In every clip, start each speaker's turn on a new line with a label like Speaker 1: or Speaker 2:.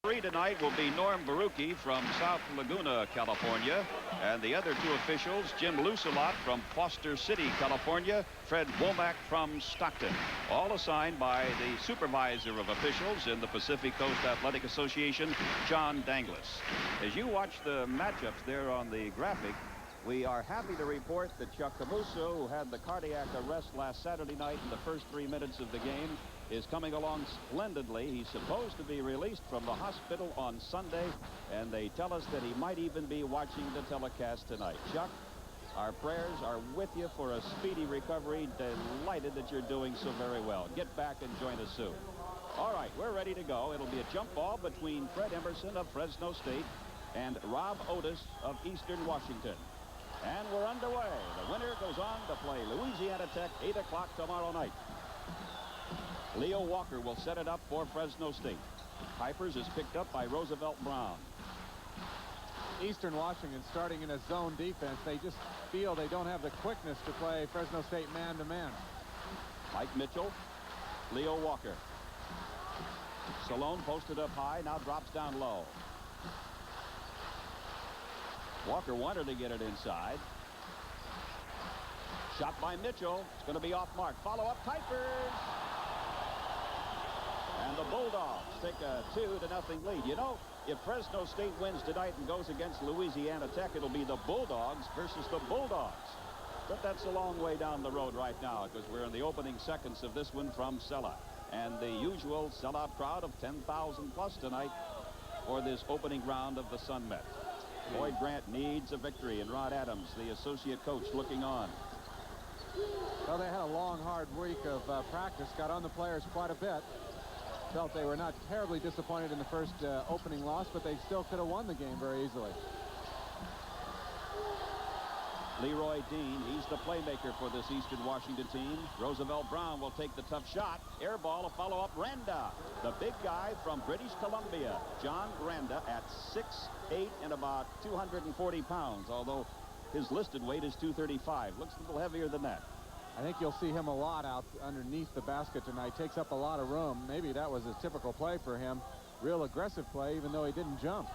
Speaker 1: Tonight will be Norm Barucki from South Laguna, California, and the other two officials, Jim Lucelot from Foster City, California, Fred Womack from Stockton, all assigned by the supervisor of officials in the Pacific Coast Athletic Association, John Danglis. As you watch the matchups there on the graphic, we are happy to report that Chuck Camuso, who had the cardiac arrest last Saturday night in the first 3 minutes of the game, is coming along splendidly. He's supposed to be released from the hospital on Sunday, and they tell us that he might even be watching the telecast tonight. Chuck, our prayers are with you for a speedy recovery. Delighted that you're doing so very well. Get back and join us soon. All right, we're ready to go. It'll be a jump ball between Fred Emerson of Fresno State and Rob Otis of Eastern Washington. And we're underway. The winner goes on to play Louisiana Tech 8 o'clock tomorrow night. Leo Walker will set it up for Fresno State. Kuipers is picked up by Roosevelt Brown.
Speaker 2: Eastern Washington starting in a zone defense. They just feel they don't have the quickness to play Fresno State man-to-man.
Speaker 1: Mike Mitchell, Leo Walker. Salone posted up high, now drops down low. Walker wanted to get it inside. Shot by Mitchell. It's going to be off mark. Follow up, Kuipers. And the Bulldogs take a 2-0 lead. You know, if Fresno State wins tonight and goes against Louisiana Tech, it'll be the Bulldogs versus the Bulldogs. But that's a long way down the road right now, because we're in the opening seconds of this one from Sella. And the usual sellout crowd of 10,000 plus tonight for this opening round of the Sun Met. Boyd Grant needs a victory, and Rod Adams, the associate coach, looking on.
Speaker 2: Well, they had a long, hard week of practice, got on the players quite a bit. Felt they were not terribly disappointed in the first opening loss, but they still could have won the game very easily.
Speaker 1: Leroy Dean, he's the playmaker for this Eastern Washington team. Roosevelt Brown will take the tough shot. Air ball, a follow-up. Randa, the big guy from British Columbia. John Randa at 6'8" and about 240 pounds, although his listed weight is 235. Looks a little heavier than that.
Speaker 2: I think you'll see him a lot out underneath the basket tonight. Takes up a lot of room. Maybe that was a typical play for him. Real aggressive play, even though he didn't jump.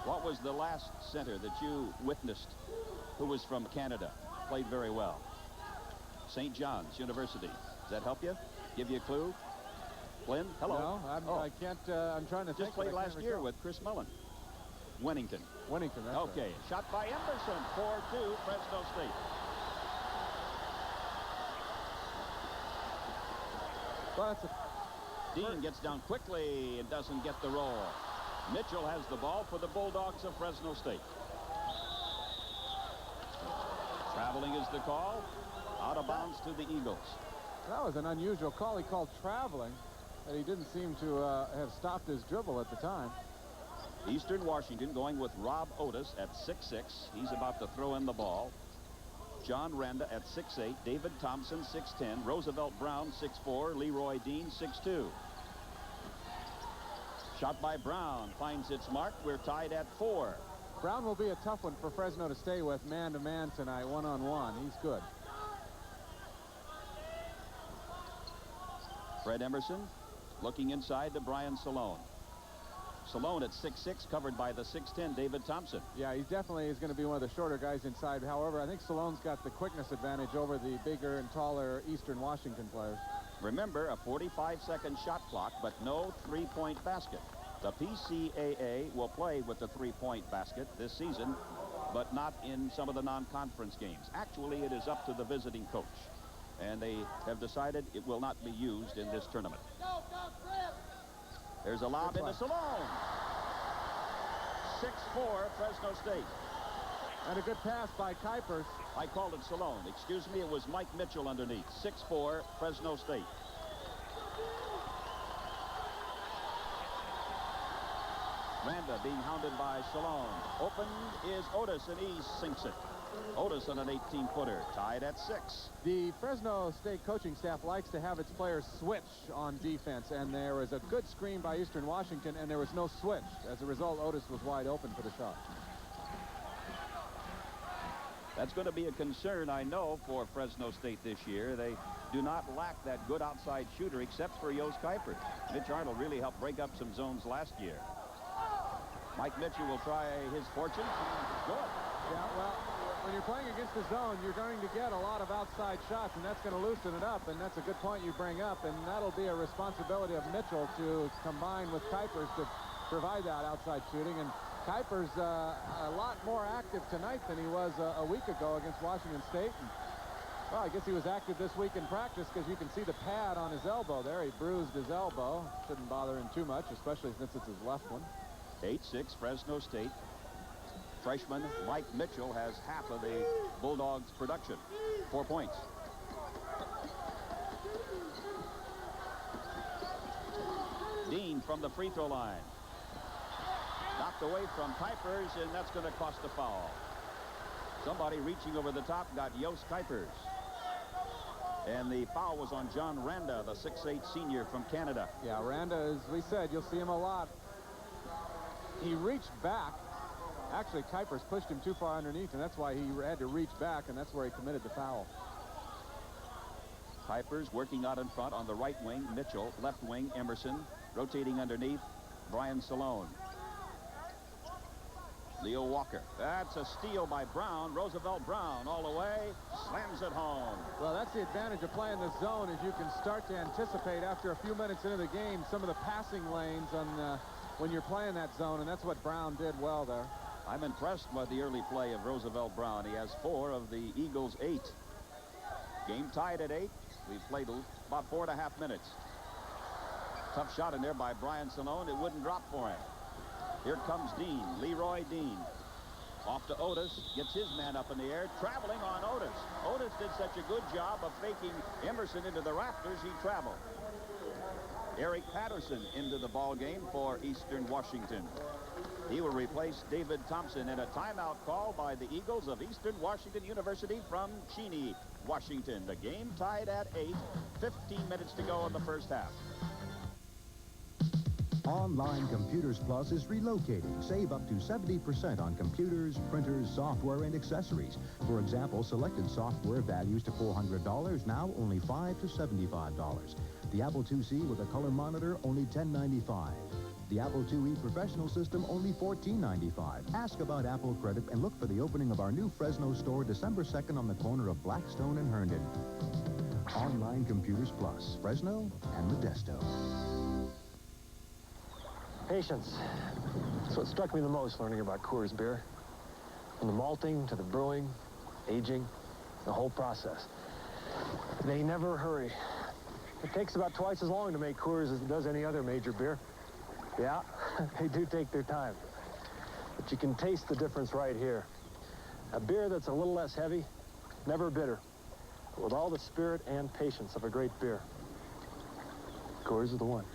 Speaker 1: What was the last center that you witnessed who was from Canada? Played very well. St. John's University. Does that help you? Give you a clue? Flynn? Hello.
Speaker 2: No, I can't. I'm trying to think.
Speaker 1: Just played last year with Chris Mullen. Wennington.
Speaker 2: Wennington, that's
Speaker 1: okay.
Speaker 2: Right.
Speaker 1: Shot by Emerson. 4-2, Fresno State.
Speaker 2: Well,
Speaker 1: Dean gets down quickly and doesn't get the roll. Mitchell has the ball for the Bulldogs of Fresno State. Traveling is the call. Out of bounds to the Eagles.
Speaker 2: That was an unusual call. He called traveling, and he didn't seem to have stopped his dribble at the time.
Speaker 1: Eastern Washington going with Rob Otis at 6'6". He's about to throw in the ball. John Randa at 6'8". David Thompson 6'10". Roosevelt Brown 6'4". Leroy Dean 6'2". Shot by Brown finds its mark. We're tied at 4.
Speaker 2: Brown will be a tough one for Fresno to stay with man-to-man tonight, one-on-one. He's good.
Speaker 1: Fred Emerson looking inside to Brian Salone. Salone at 6'6", covered by the 6'10", David Thompson.
Speaker 2: Yeah, he definitely is going to be one of the shorter guys inside. However, I think Salone's got the quickness advantage over the bigger and taller Eastern Washington players.
Speaker 1: Remember, a 45-second shot clock, but no three-point basket. The PCAA will play with the three-point basket this season, but not in some of the non-conference games. Actually, it is up to the visiting coach, and they have decided it will not be used in this tournament. There's a lob into Salone. 6'4", Fresno State.
Speaker 2: And a good pass by Kuipers.
Speaker 1: I called it Salone. Excuse me, it was Mike Mitchell underneath. 6'4", Fresno State. Randa being hounded by Salone. Open is Otis, and he sinks it. Otis on an 18-footer, tied at 6.
Speaker 2: The Fresno State coaching staff likes to have its players switch on defense, and there was a good screen by Eastern Washington, and there was no switch. As a result, Otis was wide open for the shot.
Speaker 1: That's going to be a concern, I know, for Fresno State this year. They do not lack that good outside shooter, except for Jos Kuipers. Mitch Arnold really helped break up some zones last year. Mike Mitchell will try his fortune. Good.
Speaker 2: Yeah, well, when you're playing against the zone, you're going to get a lot of outside shots, and that's going to loosen it up, and that's a good point you bring up, and that'll be a responsibility of Mitchell to combine with Kuipers to provide that outside shooting. And Kuipers a lot more active tonight than he was a week ago against Washington State. And, well, I guess he was active this week in practice because you can see the pad on his elbow there. He bruised his elbow. Shouldn't bother him too much, especially since it's his left one.
Speaker 1: 8-6 Fresno State. Freshman Mike Mitchell has half of the Bulldogs' production. 4 points. Dean from the free throw line. Knocked away from Kuipers, and that's going to cost a foul. Somebody reaching over the top got Jos Kuipers. And the foul was on John Randa, the 6'8 senior from Canada.
Speaker 2: Yeah, Randa, as we said, you'll see him a lot. He reached back. Actually, Kuipers pushed him too far underneath, and that's why he had to reach back, and that's where he committed the foul.
Speaker 1: Kuipers working out in front on the right wing. Mitchell, left wing. Emerson rotating underneath. Brian Salone. Leo Walker. That's a steal by Brown. Roosevelt Brown all the way. Slams it home.
Speaker 2: Well, that's the advantage of playing the zone, is you can start to anticipate after a few minutes into the game some of the passing lanes on when you're playing that zone, and that's what Brown did well there.
Speaker 1: I'm impressed by the early play of Roosevelt Brown. He has 4 of the Eagles' 8. Game tied at 8. We've played about 4.5 minutes. Tough shot in there by Brian Salone. It wouldn't drop for him. Here comes Dean, Leroy Dean. Off to Otis, gets his man up in the air, traveling on Otis. Otis did such a good job of faking Emerson into the rafters, he traveled. Eric Patterson into the ball game for Eastern Washington. He will replace David Thompson in a timeout call by the Eagles of Eastern Washington University from Cheney, Washington. The game tied at 8, 15 minutes to go in the first half.
Speaker 3: Online Computers Plus is relocating. Save up to 70% on computers, printers, software, and accessories. For example, selected software values to $400, now only $5 to $75. The Apple IIc with a color monitor, only $10.95. The Apple IIe Professional System, only $14.95. Ask about Apple Credit and look for the opening of our new Fresno store December 2nd on the corner of Blackstone and Herndon. Online Computers Plus, Fresno and Modesto.
Speaker 4: Patience. That's what struck me the most learning about Coors beer. From the malting to the brewing, aging, the whole process. They never hurry. It takes about twice as long to make Coors as it does any other major beer. Yeah, they do take their time. But you can taste the difference right here. A beer that's a little less heavy, never bitter, with all the spirit and patience of a great beer. Coors is the one.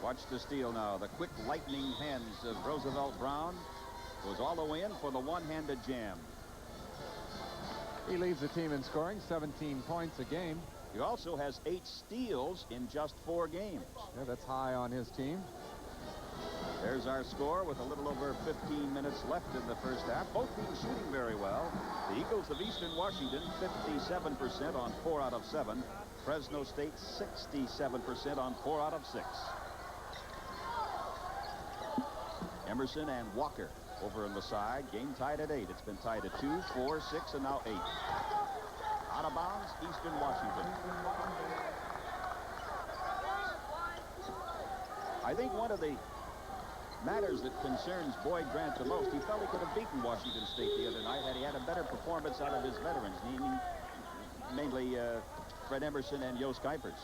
Speaker 1: Watch the steal now. The quick lightning hands of Roosevelt Brown goes all the way in for the one-handed jam.
Speaker 2: He leads the team in scoring, 17 points a game.
Speaker 1: He also has 8 steals in just 4 games.
Speaker 2: Yeah, that's high on his team.
Speaker 1: There's our score with a little over 15 minutes left in the first half. Both teams shooting very well. The Eagles of Eastern Washington, 57% on 4 out of 7. Fresno State, 67% on 4 out of 6. Emerson and Walker over on the side. Game tied at 8. It's been tied at 2, 4, 6, and now 8. Out of bounds, Eastern Washington. I think one of the matters that concerns Boyd Grant the most, he felt he could have beaten Washington State the other night had he had a better performance out of his veterans, mainly Fred Emerson and Jos Kuipers.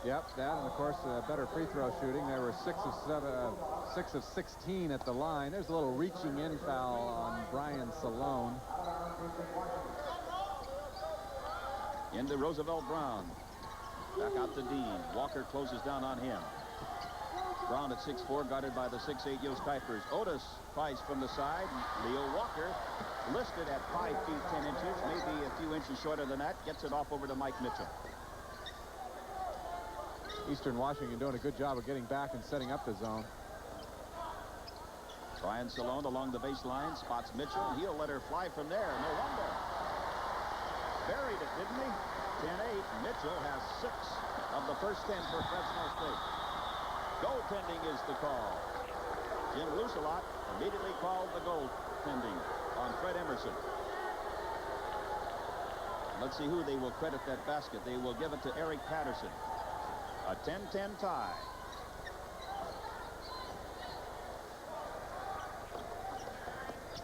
Speaker 2: Yep, that, and of course better free throw shooting. They were 6 of 16 at the line. There's a little reaching in foul on Brian Salone.
Speaker 1: Into Roosevelt Brown. Back out to Dean. Walker closes down on him. Brown at 6'4", guarded by the 6'8" Jos Kuipers. Otis tries from the side. Leo Walker, listed at 5 feet 10 inches, maybe a few inches shorter than that, gets it off over to Mike Mitchell.
Speaker 2: Eastern Washington doing a good job of getting back and setting up the zone.
Speaker 1: Brian Salone along the baseline, spots Mitchell. He'll let her fly from there. No wonder. Buried it, didn't he? 10-8. Mitchell has 6 of the first 10 for Fresno State. Goaltending is the call. Jim Lucelot immediately called the goaltending on Fred Emerson. Let's see who they will credit that basket. They will give it to Eric Patterson. A 10-10 tie.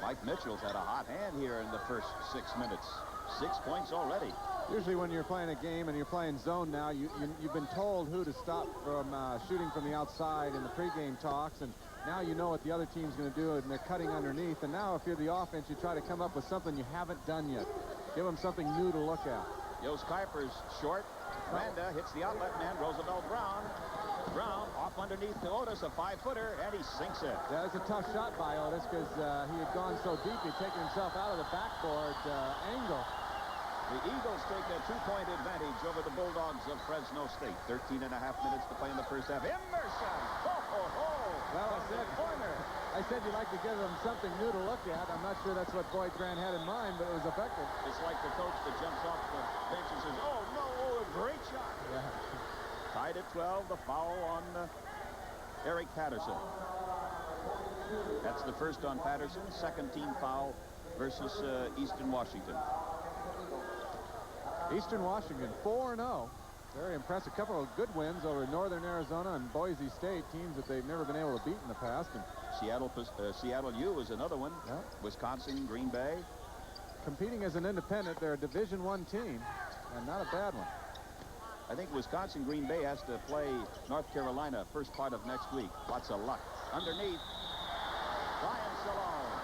Speaker 1: Mike Mitchell's had a hot hand here in the first 6 minutes. 6 points already.
Speaker 2: Usually when you're playing a game and you're playing zone now, you've been told who to stop from shooting from the outside in the pregame talks, and now you know what the other team's going to do, and they're cutting underneath. And now if you're the offense, you try to come up with something you haven't done yet. Give them something new to look at.
Speaker 1: Jos Kuipers short. Randa hits the outlet man, Roosevelt Brown. Brown off underneath to Otis, a 5-footer, and he sinks it.
Speaker 2: That was a tough shot by Otis because he had gone so deep, he'd taken himself out of the backboard angle.
Speaker 1: The Eagles take a 2-point advantage over the Bulldogs of Fresno State. 13 and a half minutes to play in the first half. Emerson! Ho, ho, ho!
Speaker 2: Well, I said you'd like to give them something new to look at. I'm not sure that's what Boyd Grant had in mind, but it was effective.
Speaker 1: It's like the coach that jumps off the bench and says, oh, no, a great shot.
Speaker 2: Yeah.
Speaker 1: Tied at 12, the foul on Eric Patterson. That's the first on Patterson, second team foul versus Eastern Washington.
Speaker 2: Eastern Washington 4-0. Very impressive. A couple of good wins over Northern Arizona and Boise State, teams that they've never been able to beat in the past. And
Speaker 1: Seattle U is another one.
Speaker 2: Yeah.
Speaker 1: Wisconsin, Green Bay.
Speaker 2: Competing as an independent, they're a Division I team, and not a bad one.
Speaker 1: I think Wisconsin, Green Bay has to play North Carolina first part of next week. Lots of luck. Underneath, Brian Salone.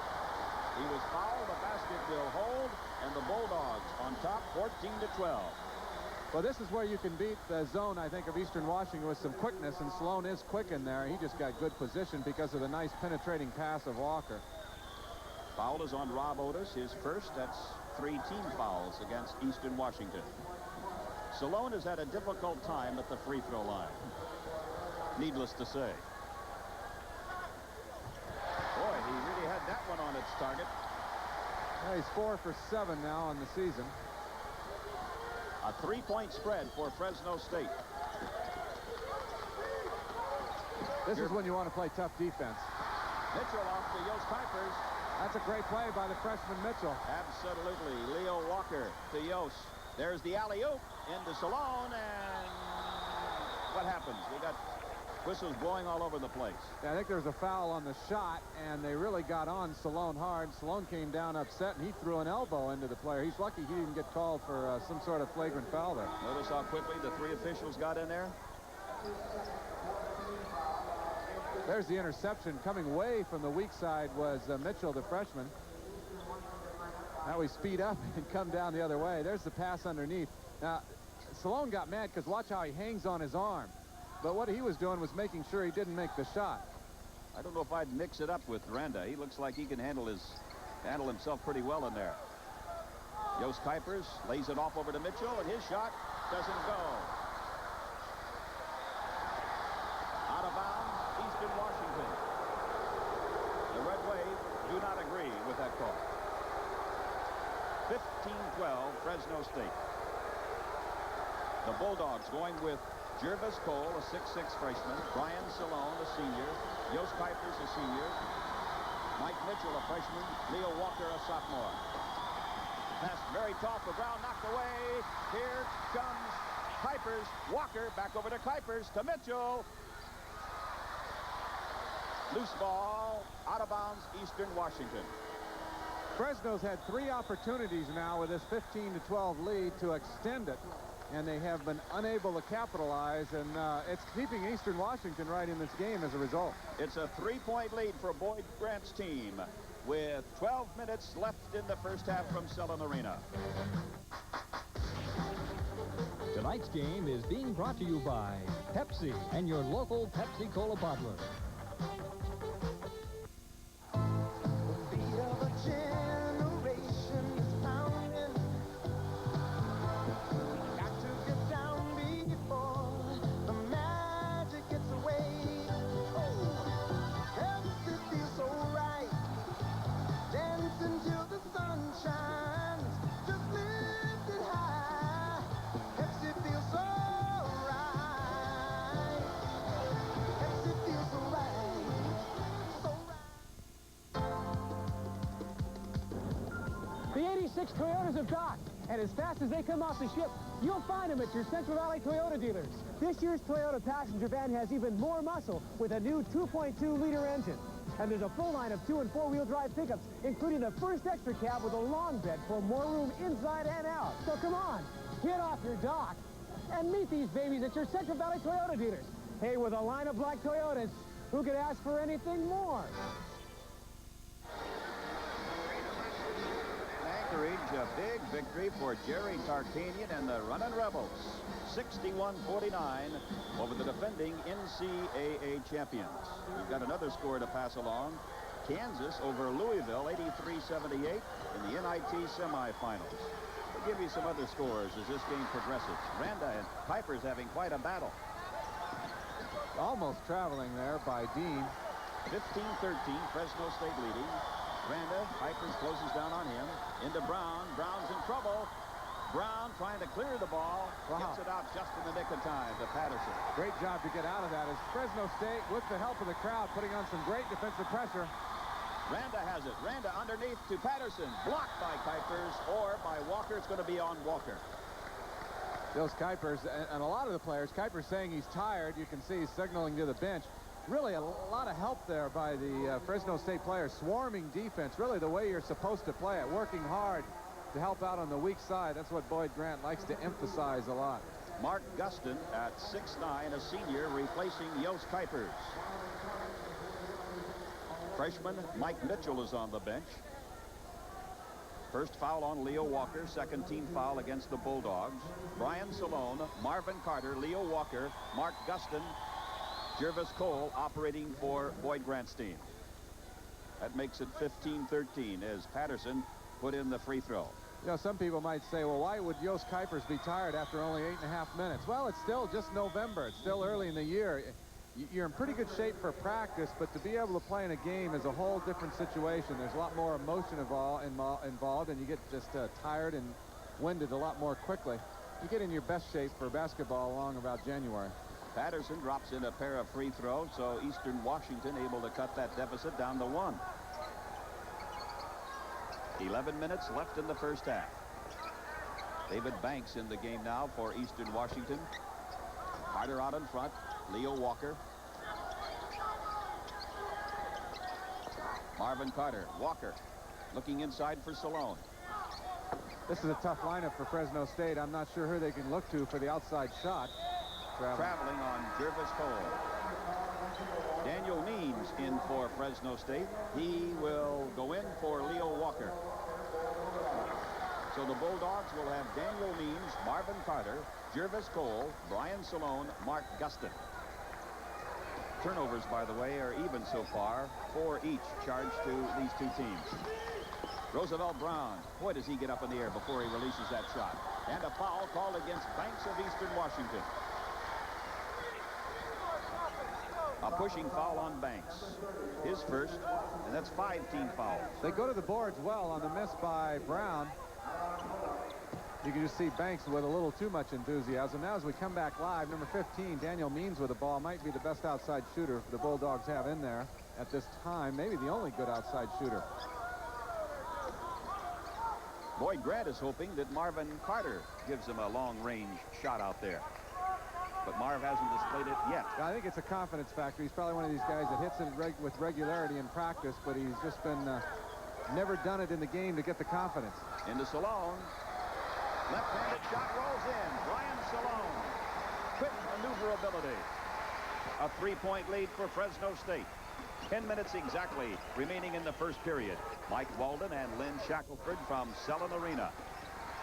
Speaker 1: He was fouled. The basket will hold, and the Bulldogs on top, 14-12.
Speaker 2: Well, this is where you can beat the zone, I think, of Eastern Washington with some quickness, and Sloan is quick in there. He just got good position because of the nice penetrating pass of Walker.
Speaker 1: Foul is on Rob Otis, his first. That's 3 team fouls against Eastern Washington. Salone has had a difficult time at the free throw line, needless to say. Boy, he really had that one on its target.
Speaker 2: Yeah, he's 4 for 7 now on the season.
Speaker 1: A 3-point spread for Fresno State.
Speaker 2: This is when you want to play tough defense.
Speaker 1: Mitchell off to Jos Kuipers.
Speaker 2: That's a great play by the freshman Mitchell.
Speaker 1: Absolutely. Leo Walker to Jos. There's the alley-oop into Salone, and what happens? We got whistles blowing all over the place.
Speaker 2: Yeah, I think there was a foul on the shot, and they really got on Salone hard. Salone came down upset, and he threw an elbow into the player. He's lucky he didn't get called for some sort of flagrant foul there.
Speaker 1: Notice how quickly the 3 officials got in there.
Speaker 2: There's the interception. Coming way from the weak side was Mitchell, the freshman. Now we speed up and come down the other way. There's the pass underneath. Now, Salone got mad because watch how he hangs on his arm. But what he was doing was making sure he didn't make the shot.
Speaker 1: I don't know if I'd mix it up with Randa. He looks like he can handle himself pretty well in there. Jos Kuipers lays it off over to Mitchell, and his shot doesn't go. Out of bounds, Eastern Washington. The Red Wave do not agree with that call. 15-12, Fresno State. The Bulldogs going with Jervis Cole, a 6'6 freshman. Brian Salone, a senior. Jos Kuipers, a senior. Mike Mitchell, a freshman. Leo Walker, a sophomore. Pass very tall for Brown, knocked away. Here comes Kuipers. Walker back over to Kuipers to Mitchell. Loose ball, out of bounds, Eastern Washington.
Speaker 2: Fresno's had 3 opportunities now with this 15-12 lead to extend it, and they have been unable to capitalize, and it's keeping Eastern Washington right in this game as a result.
Speaker 1: It's a 3-point lead for Boyd Grant's team with 12 minutes left in the first half from Selland Arena.
Speaker 5: Tonight's game is being brought to you by Pepsi and your local Pepsi Cola bottler.
Speaker 6: 6 Toyotas have docked, and as fast as they come off the ship, you'll find them at your Central Valley Toyota dealers. This year's Toyota passenger van has even more muscle with a new 2.2-liter engine. And there's a full line of 2- and 4-wheel drive pickups, including the first extra cab with a long bed for more room inside and out. So come on, get off your dock and meet these babies at your Central Valley Toyota dealers. Hey, with a line of black Toyotas, who could ask for anything more?
Speaker 1: Anchorage, a big victory for Jerry Tarkanian and the Runnin' Rebels. 61-49 over the defending NCAA champions. We've got another score to pass along. Kansas over Louisville, 83-78 in the NIT semifinals. We'll give you some other scores as this game progresses. Randa and Kuipers having quite a battle.
Speaker 2: Almost traveling there by Dean.
Speaker 1: 15-13, Fresno State leading. Randa, Kuipers closes down on him. Into Brown. Brown's in trouble. Brown trying to clear the ball.
Speaker 2: Wow.
Speaker 1: Gets it out just in the nick of time to Patterson.
Speaker 2: Great job to get out of that as Fresno State, with the help of the crowd, putting on some great defensive pressure.
Speaker 1: Randa has it. Randa underneath to Patterson. Blocked by Kuipers or by Walker. It's going to be on Walker.
Speaker 2: Jos Kuipers and a lot of the players, Kuipers saying he's tired. You can see he's signaling to the bench. Really a lot of help there by the Fresno State players. Swarming defense, really the way you're supposed to play it. Working hard to help out on the weak side. That's what Boyd Grant likes to emphasize a lot.
Speaker 1: Mark Gustin at 6'9", a senior, replacing Jos Kuipers. Freshman Mike Mitchell is on the bench. First foul on Leo Walker, second team foul against the Bulldogs. Brian Salone, Marvin Carter, Leo Walker, Mark Gustin, Jervis Cole operating for Boyd Grant's team. That makes it 15-13 as Patterson put in the free throw.
Speaker 2: You know, some people might say, well, why would Jos Kuipers be tired after only 8.5 minutes? Well, it's still just November. It's still early in the year. You're in pretty good shape for practice, but to be able to play in a game is a whole different situation. There's a lot more emotion involved, and you get just tired and winded a lot more quickly. You get in your best shape for basketball along about January.
Speaker 1: Patterson drops in a pair of free throws, so Eastern Washington able to cut that deficit down to 1. 11 minutes left in the first half. David Banks in the game now for Eastern Washington. Carter out in front. Leo Walker. Marvin Carter. Walker looking inside for Salone.
Speaker 2: This is a tough lineup for Fresno State. I'm not sure who they can look to for the outside shot.
Speaker 1: Traveling on Jervis Cole. Daniel Means in for Fresno State. He will go in for Leo Walker. So the Bulldogs will have Daniel Means, Marvin Carter, Jervis Cole, Brian Salone, Mark Gustin. Turnovers, by the way, are even so far, 4 each charged to these two teams. Roosevelt Brown. Boy, does he get up in the air before he releases that shot. And a foul called against Banks of Eastern Washington. A pushing foul on Banks. His first, and that's 5 team fouls.
Speaker 2: They go to the boards well on the miss by Brown. You can just see Banks with a little too much enthusiasm. Now as we come back live, number 15, Daniel Means with the ball, might be the best outside shooter the Bulldogs have in there at this time. Maybe the only good outside shooter.
Speaker 1: Boyd Grant is hoping that Marvin Carter gives him a long-range shot out there. But Marv hasn't displayed it yet.
Speaker 2: I think it's a confidence factor. He's probably one of these guys that hits it with regularity in practice, but he's just been never done it in the game to get the confidence.
Speaker 1: Into Salone. Left-handed shot rolls in. Brian Salone. Quick maneuverability. A 3-point lead for Fresno State. 10 minutes exactly remaining in the first period. Mike Walden and Lynn Shackelford from Selland Arena.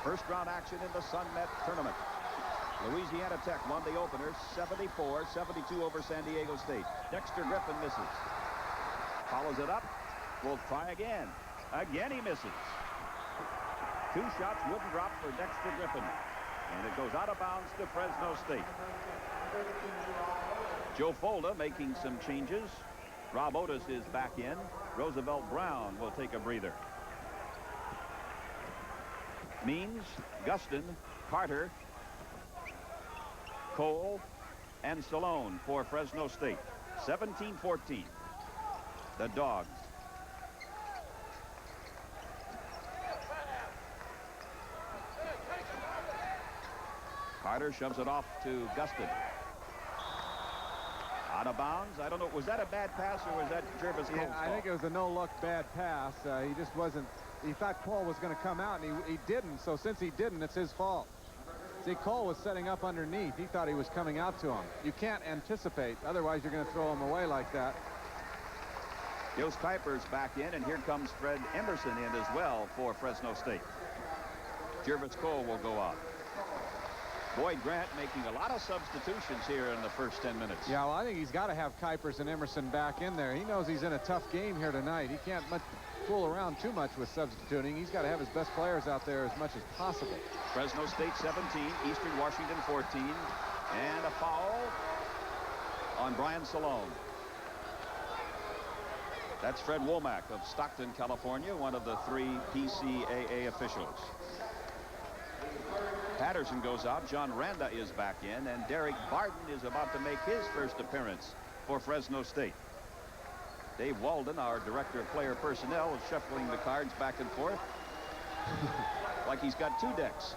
Speaker 1: First round action in the Sun Met tournament. Louisiana Tech won the opener 74-72 over San Diego State. Dexter Griffin misses. Follows it up. Will try again. Again he misses. 2 shots wouldn't drop for Dexter Griffin. And it goes out of bounds to Fresno State. Joe Folda making some changes. Rob Otis is back in. Roosevelt Brown will take a breather. Means, Gustin, Carter, Cole, and Salone for Fresno State. 17-14. The Dogs. Carter shoves it off to Gustin. Out of bounds. I don't know. Was that a bad pass or was that Jervis Cole's
Speaker 2: I think it was a no-look bad pass. He just wasn't. He thought Cole was going to come out, and he didn't. So since he didn't, it's his fault. See, Cole was setting up underneath. He thought he was coming out to him. You can't anticipate. Otherwise, you're going to throw him away like that.
Speaker 1: Jos Kuipers back in, and here comes Fred Emerson in as well for Fresno State. Jervis Cole will go out. Boyd Grant making a lot of substitutions here in the first 10 minutes.
Speaker 2: Yeah, well, I think he's got to have Kuipers and Emerson back in there. He knows he's in a tough game here tonight. He can't fool around too much with substituting. He's got to have his best players out there as much as possible.
Speaker 1: Fresno State 17, Eastern Washington 14, and a foul on Brian Salone. That's Fred Womack of Stockton, California, one of the 3 PCAA officials. Patterson goes out. John Randa is back in, and Derek Barton is about to make his first appearance for Fresno State. Dave Walden, our director of player personnel, is shuffling the cards back and forth like he's got 2 decks.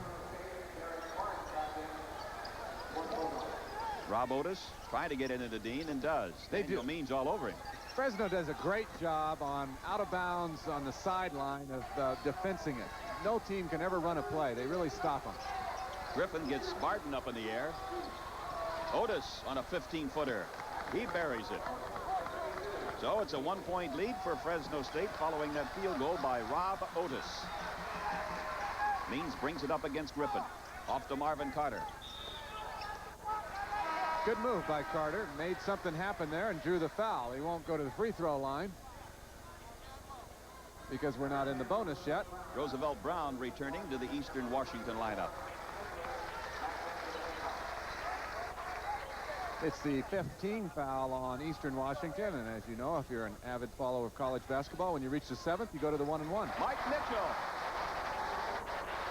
Speaker 1: Rob Otis trying to get into the Dean and does. Daniel Means all over him.
Speaker 2: Fresno does a great job on out of bounds on the sideline of defensing it. No team can ever run a play. They really stop them.
Speaker 1: Griffin gets Barton up in the air. Otis on a 15-footer. He buries it. So it's a 1-point lead for Fresno State following that field goal by Rob Otis. Means brings it up against Griffin. Off to Marvin Carter.
Speaker 2: Good move by Carter. Made something happen there and drew the foul. He won't go to the free throw line because we're not in the bonus yet.
Speaker 1: Roosevelt Brown returning to the Eastern Washington lineup.
Speaker 2: It's the 15th foul on Eastern Washington, and as you know, if you're an avid follower of college basketball, when you reach the 7th, you go to the 1-and-1.
Speaker 1: Mike Mitchell.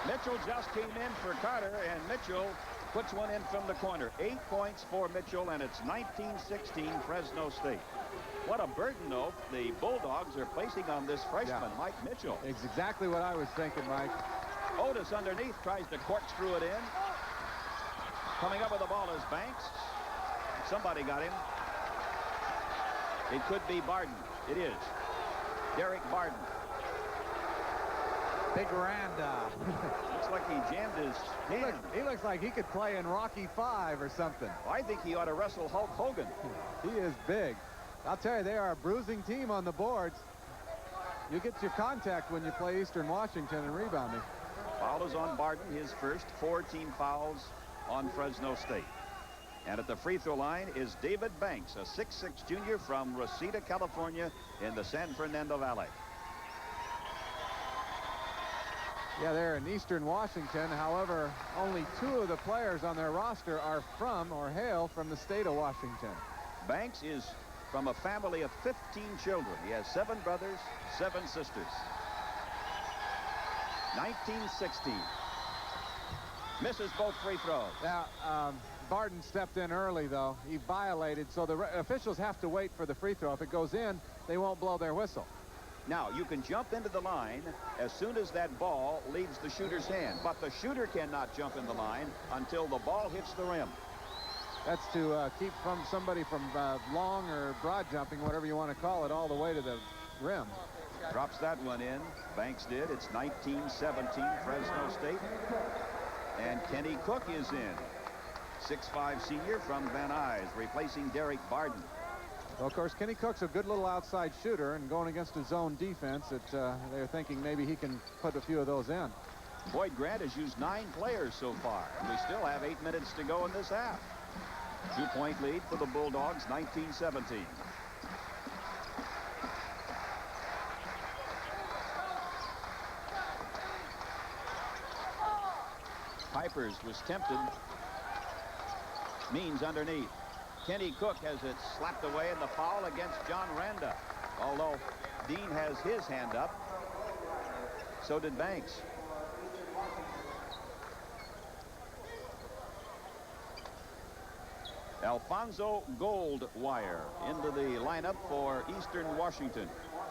Speaker 1: Mitchell just came in for Carter, and Mitchell puts one in from the corner. 8 points for Mitchell, and it's 19-16 Fresno State. What a burden, though, the Bulldogs are placing on this freshman, Mike Mitchell.
Speaker 2: It's exactly what I was thinking, Mike.
Speaker 1: Otis underneath tries to corkscrew it in. Coming up with the ball is Banks. Somebody got him. It could be Barden. It is. Derek Barden.
Speaker 2: Big Randa.
Speaker 1: Looks like he jammed his hand.
Speaker 2: He looks like he could play in Rocky V or something.
Speaker 1: I think he ought to wrestle Hulk Hogan.
Speaker 2: He is big. I'll tell you, they are a bruising team on the boards. You get your contact when you play Eastern Washington and rebounding.
Speaker 1: Foul is on Barden, his first. 4 team fouls on Fresno State. And at the free throw line is David Banks, a 6'6" junior from Reseda, California, in the San Fernando Valley.
Speaker 2: Yeah, they're in Eastern Washington. However, only 2 of the players on their roster are from or hail from the state of Washington.
Speaker 1: Banks is from a family of 15 children. He has 7 brothers, 7 sisters. 19-16. Misses both free throws.
Speaker 2: Now, Barden stepped in early, though. He violated, so the officials have to wait for the free throw. If it goes in, they won't blow their whistle.
Speaker 1: Now, you can jump into the line as soon as that ball leaves the shooter's hand, but the shooter cannot jump in the line until the ball hits the rim.
Speaker 2: That's to keep somebody from long or broad jumping, whatever you want to call it, all the way to the rim.
Speaker 1: Drops that one in. Banks did. It's 19-17 Fresno State. And Kenny Cook is in. 6'5" senior from Van Nuys, replacing Derek Barden.
Speaker 2: Well, of course, Kenny Cook's a good little outside shooter, and going against his zone defense, they're thinking maybe he can put a few of those in.
Speaker 1: Boyd Grant has used 9 players so far, and we still have 8 minutes to go in this half. 2-point lead for the Bulldogs, 19-17. Kuipers was tempted. Means underneath. Kenny Cook has it slapped away, and the foul against John Randa. Although Dean has his hand up, so did Banks. Alfonso Goldwire into the lineup for Eastern Washington.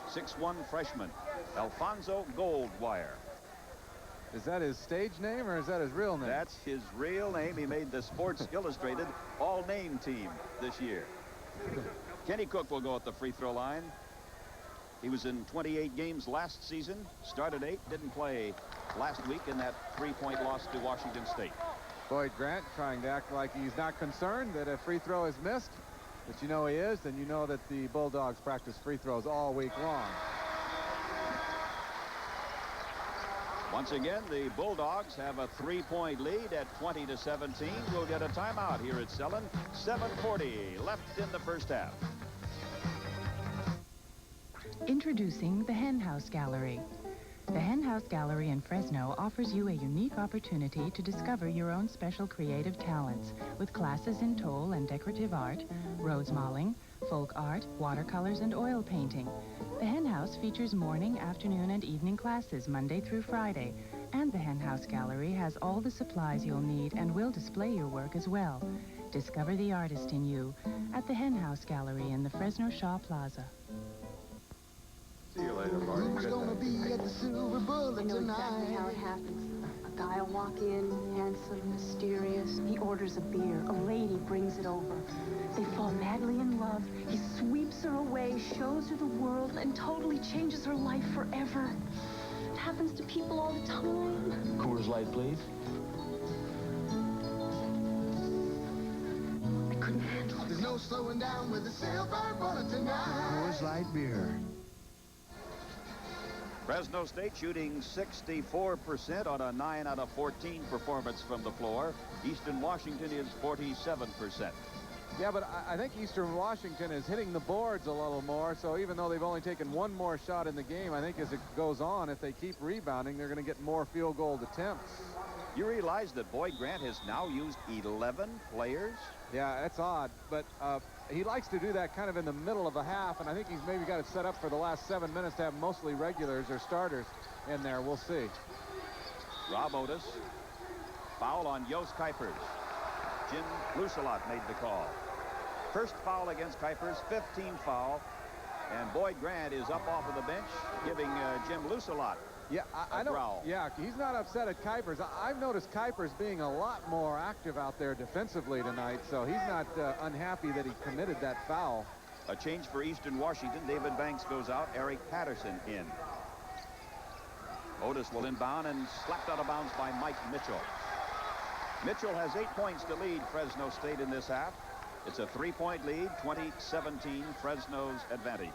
Speaker 1: 6'1" freshman. Alfonso Goldwire.
Speaker 2: Is that his stage name or is that his real name?
Speaker 1: That's his real name. He made the Sports Illustrated all-name team this year. Kenny Cook will go at the free throw line. He was in 28 games last season, started 8, didn't play last week in that 3-point loss to Washington State.
Speaker 2: Boyd Grant trying to act like he's not concerned that a free throw is missed, but you know he is, and you know that the Bulldogs practice free throws all week long.
Speaker 1: Once again, the Bulldogs have a 3-point lead at 20-17. We'll get a timeout here at Selland. 7:40 left in the first half.
Speaker 7: Introducing the Hen House Gallery. The Hen House Gallery in Fresno offers you a unique opportunity to discover your own special creative talents with classes in toll and decorative art, rose mauling, folk art, watercolors, and oil painting. The Hen House features morning, afternoon, and evening classes Monday through Friday, and the Hen House Gallery has all the supplies you'll need and will display your work as well. Discover the artist in you at the Hen House Gallery in the Fresno Shaw Plaza.
Speaker 2: See you later, Bart.
Speaker 8: Who's gonna be at the Silver Bullet
Speaker 9: I know
Speaker 8: tonight?
Speaker 9: exactly how it happens. A guy will walk in, handsome, mysterious. He orders a beer. A lady brings it over. They fall madly in love. He sweeps her away, shows her the world, and totally changes her life forever. It happens to people all the time.
Speaker 4: Coors Light, please.
Speaker 9: I couldn't handle it.
Speaker 8: There's no slowing down with the Silver Bullet tonight.
Speaker 3: Coors Light beer.
Speaker 1: Fresno State shooting 64% on a 9 out of 14 performance from the floor. Eastern Washington is 47%.
Speaker 2: Yeah, but I think Eastern Washington is hitting the boards a little more, so even though they've only taken one more shot in the game, I think as it goes on, if they keep rebounding, they're going to get more field goal attempts.
Speaker 1: You realize that Boyd Grant has now used 11 players?
Speaker 2: Yeah, that's odd, but he likes to do that kind of in the middle of a half, and I think he's maybe got it set up for the last 7 minutes to have mostly regulars or starters in there. We'll see.
Speaker 1: Rob Otis. Foul on Jos Kuipers. Jim Lucelot made the call. First foul against Kuipers, 15 foul, and Boyd Grant is up off of the bench, giving Jim Lucelot
Speaker 2: Yeah, I don't.
Speaker 1: growl.
Speaker 2: Yeah, he's not upset at Kuipers. I've noticed Kuipers being a lot more active out there defensively tonight, so he's not unhappy that he committed that foul.
Speaker 1: A change for Eastern Washington. David Banks goes out. Eric Patterson in. Otis will inbound and slapped out of bounds by Mike Mitchell. Mitchell has 8 points to lead Fresno State in this half. It's a 3-point lead, 20-17, Fresno's advantage.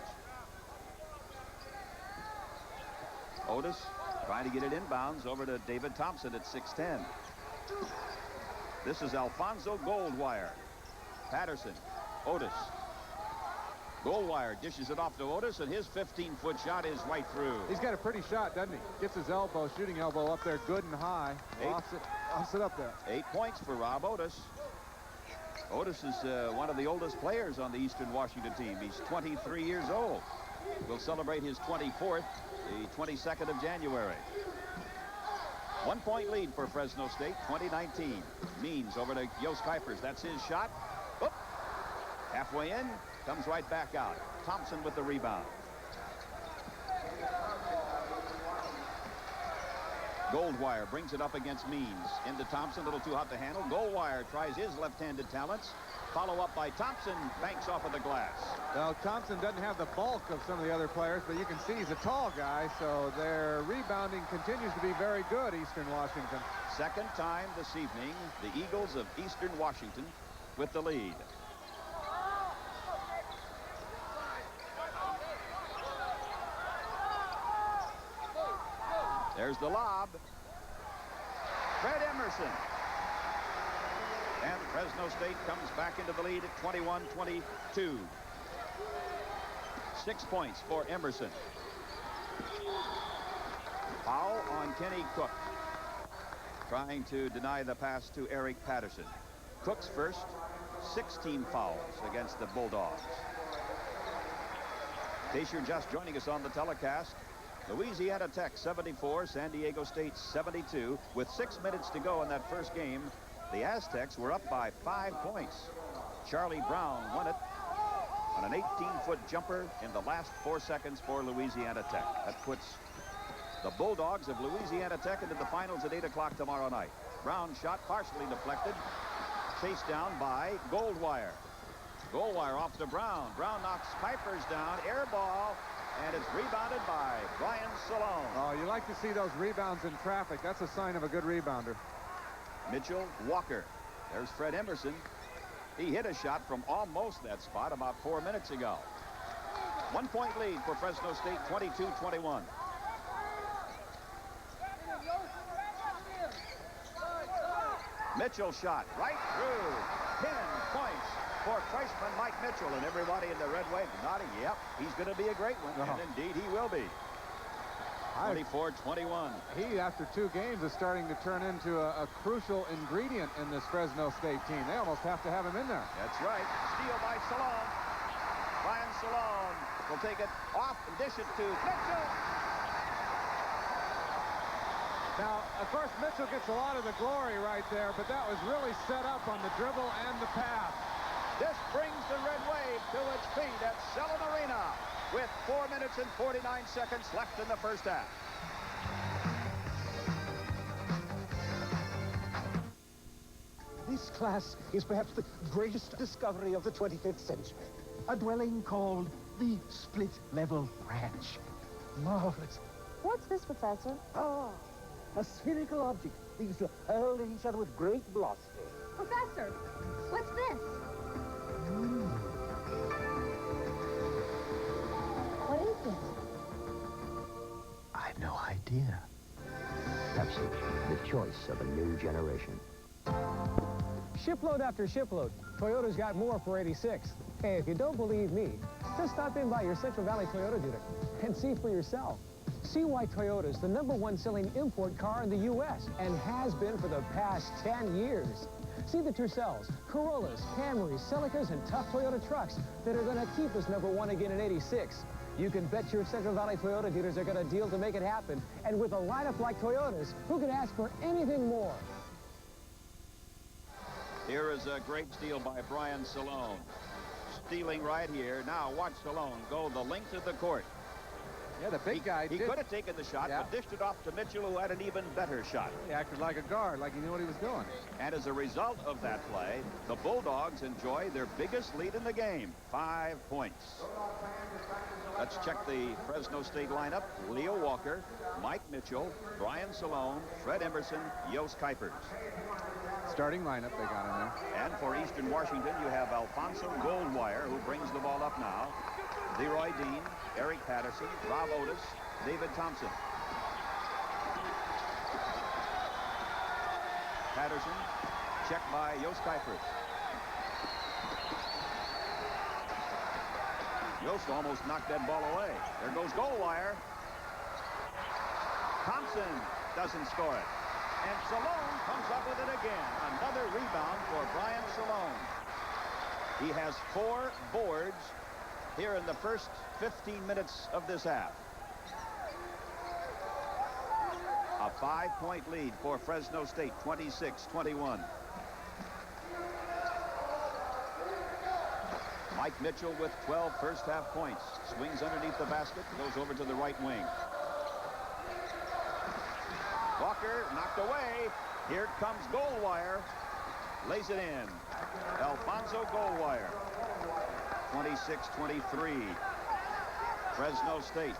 Speaker 1: Otis trying to get it inbounds over to David Thompson at 6'10". This is Alfonso Goldwire. Patterson, Otis. Goldwire dishes it off to Otis, and his 15-foot shot is right through.
Speaker 2: He's got a pretty shot, doesn't he? Gets his elbow, shooting elbow up there good and high. Offs it up there.
Speaker 1: 8 points for Rob Otis. Otis is one of the oldest players on the Eastern Washington team. He's 23 years old. Will celebrate his 24th, the 22nd of January. 1 point lead for Fresno State, 2019. Means over to Jos Kuipers. That's his shot. Oop. Halfway in, comes right back out. Thompson with the rebound. Goldwire brings it up against Means. Into Thompson, a little too hot to handle. Goldwire tries his left-handed talents. Follow up by Thompson, banks off of the glass.
Speaker 2: Well, Thompson doesn't have the bulk of some of the other players, but you can see he's a tall guy, so their rebounding continues to be very good, Eastern Washington.
Speaker 1: Second time this evening, the Eagles of Eastern Washington with the lead. There's the lob. Fred Emerson. And Fresno State comes back into the lead at 21-22. 6 points for Emerson. Foul on Kenny Cook. Trying to deny the pass to Eric Patterson. Cook's first, 16 fouls against the Bulldogs. In case you're just joining us on the telecast, Louisiana Tech 74, San Diego State 72. With 6 minutes to go in that first game, the Aztecs were up by 5 points. Charlie Brown won it on an 18-foot jumper in the last 4 seconds for Louisiana Tech. That puts The Bulldogs of Louisiana Tech into the finals at 8 o'clock tomorrow night. Brown shot partially deflected. Chased down by Goldwire. Goldwire off to Brown. Brown knocks Kuipers down. Air ball. And it's rebounded by Brian Salone.
Speaker 2: Oh, you like to see those rebounds in traffic. That's a sign of a good rebounder.
Speaker 1: Mitchell Walker. There's Fred Emerson. He hit a shot from almost that spot about 4 minutes ago. 1 point lead for Fresno State, 22-21. Mitchell shot right through. 10 points for freshman Mike Mitchell, and everybody in the red wave nodding. Yep, he's going to be a great one, and indeed he will be. 24-21.
Speaker 2: He, after 2 games, is starting to turn into a crucial ingredient in this Fresno State team. They almost have to have him in there.
Speaker 1: That's right. Steal by Salone. Brian Salone will take it off and dish it to Mitchell.
Speaker 2: Now, of course, Mitchell gets a lot of the glory right there, but that was really set up on the dribble and the pass.
Speaker 1: This brings the red wave to its feet at Selland Arena with 4 minutes and 49 seconds left in the first half.
Speaker 10: This class is perhaps the greatest discovery of the 25th century. A dwelling called the split-level ranch. Marvelous.
Speaker 9: What's this, Professor?
Speaker 10: Ah, a spherical object. These are hurled at each other with great velocity.
Speaker 9: Professor, what's this? What is it?
Speaker 3: I have no idea. Pepsi, the choice of a new generation.
Speaker 6: Shipload after shipload, Toyota's got more for 86. Hey, if you don't believe me, just stop in by your Central Valley Toyota dealer and see for yourself. See why Toyota's the #1 selling import car in the U.S. and has been for the past 10 years. See the Tercels, Corollas, Camrys, Celicas, and tough Toyota trucks that are going to keep us #1 again in 86. You can bet your Central Valley Toyota dealers are going to deal to make it happen. And with a lineup like Toyota's, who could ask for anything more?
Speaker 1: Here is a great steal by Brian Salone. Stealing right here. Now watch Salone go the length of the court.
Speaker 2: Yeah, the big guy
Speaker 1: He could have taken the shot, but dished it off to Mitchell, who had an even better shot.
Speaker 2: He acted like a guard, like he knew what he was doing.
Speaker 1: And as a result of that play, the Bulldogs enjoy their biggest lead in the game, 5 points. Let's check the Fresno State lineup. Leo Walker, Mike Mitchell, Brian Salone, Fred Emerson, Jos Kuipers.
Speaker 2: Starting lineup they got in there.
Speaker 1: And for Eastern Washington, you have Alfonso Goldwire, who brings the ball up now. Leroy Dean, Eric Patterson, Rob Otis, David Thompson. Patterson, checked by Jos Kuipers. Yost almost knocked that ball away. There goes Goldwire. Thompson doesn't score it. And Salone comes up with it again. Another rebound for Brian Salone. He has 4 boards here in the first 15 minutes of this half. A 5-point lead for Fresno State, 26-21. Mike Mitchell with 12 first half points. Swings underneath the basket, goes over to the right wing. Walker knocked away. Here comes Goldwire. Lays it in. Alfonso Goldwire. 26-23. Fresno State.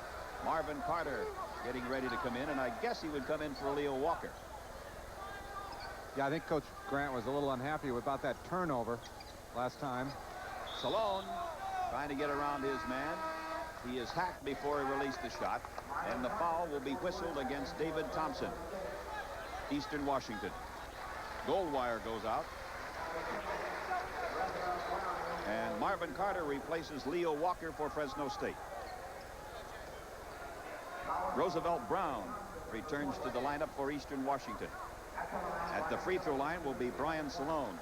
Speaker 1: Marvin Carter getting ready to come in, and I guess he would come in for Leo Walker.
Speaker 2: Yeah, I think Coach Grant was a little unhappy about that turnover last time.
Speaker 1: Salone trying to get around his man. He is hacked before he released the shot, and the foul will be whistled against David Thompson. Eastern Washington. Goldwire goes out. And Marvin Carter replaces Leo Walker for Fresno State. Roosevelt Brown returns to the lineup for Eastern Washington. At the free throw line will be Brian Salone.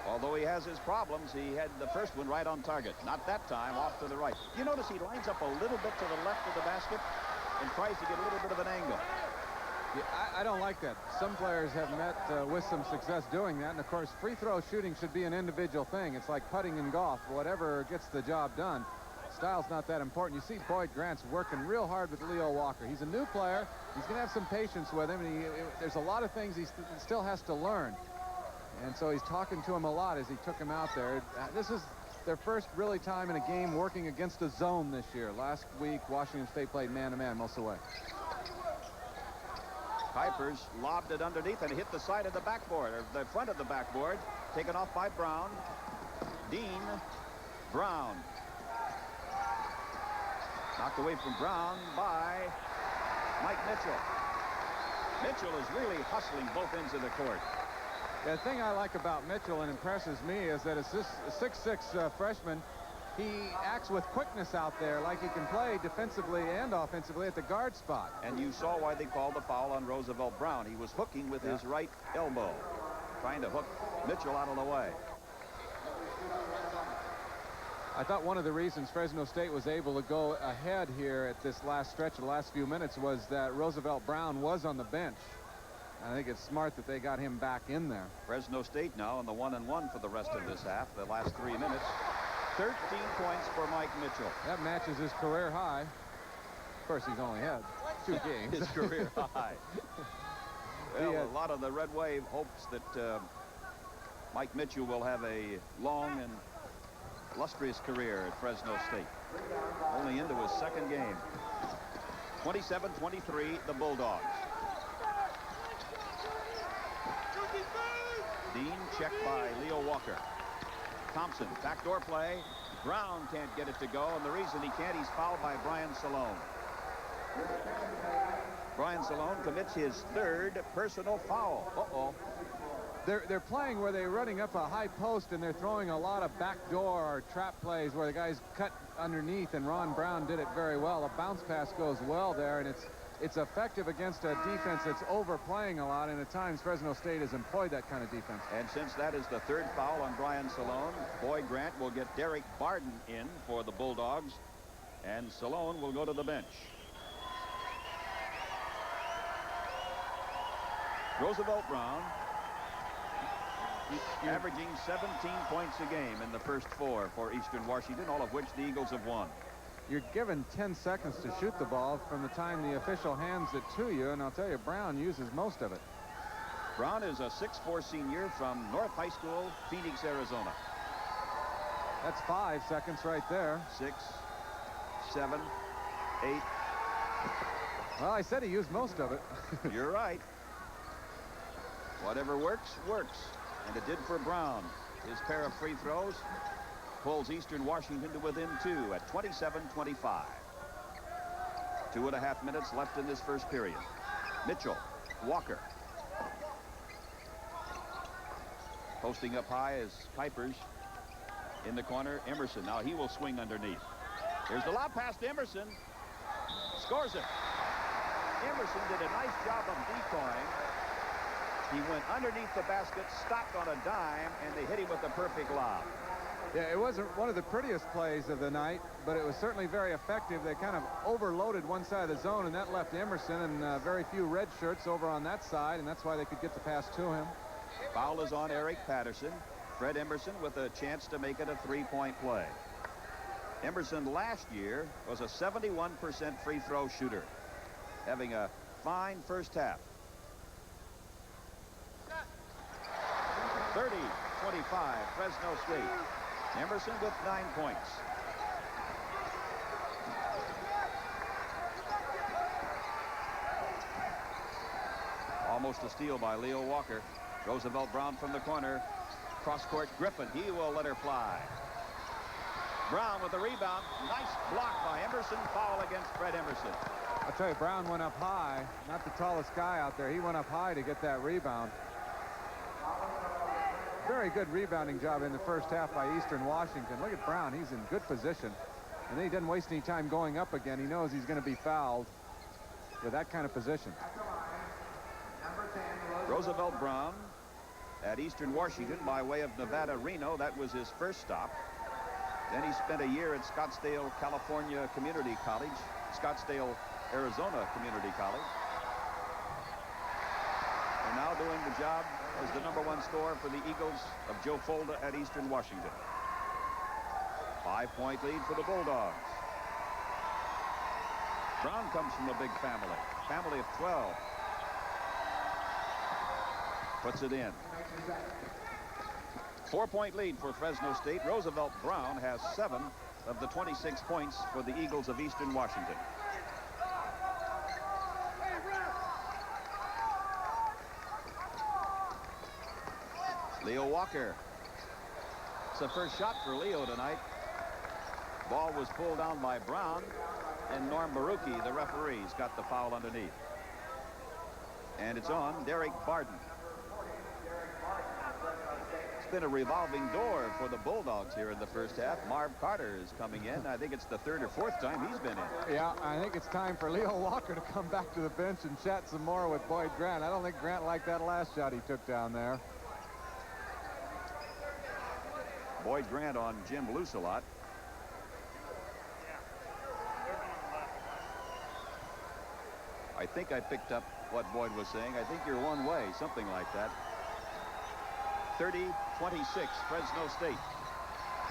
Speaker 1: Although he has his problems, he had the first one right on target. Not that time, off to the right. You notice he lines up a little bit to the left of the basket and tries to get a little bit of an angle.
Speaker 2: Yeah, I don't like that. Some players have met with some success doing that. And, of course, free throw shooting should be an individual thing. It's like putting in golf. Whatever gets the job done. style's not that important. You see Boyd Grant's working real hard with Leo Walker. He's a new player. He's going to have some patience with him. And there's a lot of things he still has to learn. And so he's talking to him a lot as he took him out there. This is their first really time in a game working against a zone this year. Last week, Washington State played man-to-man most of the way.
Speaker 1: Kuipers lobbed it underneath and hit the side of the backboard, or the front of the backboard. Taken off by Brown. Dean Brown. Knocked away from Brown by Mike Mitchell. Mitchell is really hustling both ends of the court.
Speaker 2: The thing I like about Mitchell and impresses me is that as this 6'6" freshman, he acts with quickness out there, like he can play defensively and offensively at the guard spot.
Speaker 1: And you saw why they called the foul on Roosevelt Brown. He was hooking with his right elbow, trying to hook Mitchell out of the way.
Speaker 2: I thought one of the reasons Fresno State was able to go ahead here at this last stretch of the last few minutes was that Roosevelt Brown was on the bench. I think it's smart that they got him back in there.
Speaker 1: Fresno State now on the 1-1 for the rest of this half, the last 3 minutes. 13 points for Mike Mitchell.
Speaker 2: That matches his career high. Of course, he's only had 2 games.
Speaker 1: His career high. Well, a lot of the Red Wave hopes that Mike Mitchell will have a long and illustrious career at Fresno State. Only into his second game. 27-23, the Bulldogs. Dean checked by Leo Walker. Thompson, backdoor play. Brown can't get it to go, and the reason he can't, he's fouled by Brian Salone. Brian Salone commits his 3rd personal foul. Uh-oh.
Speaker 2: They're playing where they're running up a high post, and they're throwing a lot of backdoor or trap plays where the guys cut underneath, and Ron Brown did it very well. A bounce pass goes well there, and it's effective against a defense that's overplaying a lot, and at times Fresno State has employed that kind of defense.
Speaker 1: And since that is the 3rd foul on Brian Salone, Boyd Grant will get Derek Barden in for the Bulldogs, and Salone will go to the bench. Roosevelt Brown averaging 17 points a game in the first 4 for Eastern Washington, all of which the Eagles have won.
Speaker 2: You're given 10 seconds to shoot the ball from the time the official hands it to you, and I'll tell you, Brown uses most of it.
Speaker 1: Brown is a 6'4" senior from North High School, Phoenix, Arizona.
Speaker 2: That's 5 seconds right there.
Speaker 1: 6, 7, 8.
Speaker 2: Well, I said he used most of it.
Speaker 1: You're right. Whatever works, works. And it did for Brown. His pair of free throws pulls Eastern Washington to within 2 at 27-25. 2.5 minutes left in this first period. Mitchell, Walker. Posting up high is Kuipers. In the corner, Emerson. Now he will swing underneath. Here's the lob pass to Emerson. Scores it. Emerson did a nice job of decoying. He went underneath the basket, stopped on a dime, and they hit him with the perfect lob.
Speaker 2: Yeah, it wasn't one of the prettiest plays of the night, but it was certainly very effective. They kind of overloaded one side of the zone, and that left Emerson and very few red shirts over on that side, and that's why they could get the pass to him.
Speaker 1: Foul is on Eric Patterson. Fred Emerson with a chance to make it a 3-point play. Emerson last year was a 71% free throw shooter, having a fine first half. 30-25, Fresno State. Emerson with 9 points. Almost a steal by Leo Walker. Roosevelt Brown from the corner. Cross-court Griffin. He will let her fly. Brown with the rebound. Nice block by Emerson. Foul against Fred Emerson.
Speaker 2: I'll tell you, Brown went up high. Not the tallest guy out there. He went up high to get that rebound. Very good rebounding job in the first half by Eastern Washington. Look at Brown. He's in good position. And then he doesn't waste any time going up again. He knows he's going to be fouled with that kind of position.
Speaker 1: Roosevelt Brown at Eastern Washington by way of Nevada, Reno. That was his first stop. Then he spent a year at Scottsdale, California Community College, Scottsdale, Arizona Community College. And now doing the job as the #1 scorer for the Eagles of Joe Folda at Eastern Washington. 5-point lead for the Bulldogs. Brown comes from a big family of 12. Puts it in. 4-point lead for Fresno State. Roosevelt Brown has 7 of the 26 points for the Eagles of Eastern Washington. Leo Walker. It's the first shot for Leo tonight. Ball was pulled down by Brown, and Norm Barucki, the referee, has got the foul underneath. And it's on Derek Barden. It's been a revolving door for the Bulldogs here in the first half. Marv Carter is coming in. I think it's the 3rd or 4th time he's been in.
Speaker 2: Yeah, I think it's time for Leo Walker to come back to the bench and chat some more with Boyd Grant. I don't think Grant liked that last shot he took down there.
Speaker 1: Boyd Grant on Jim Lucelot. I think I picked up what Boyd was saying. I think you're one way, something like that. 30-26, Fresno State.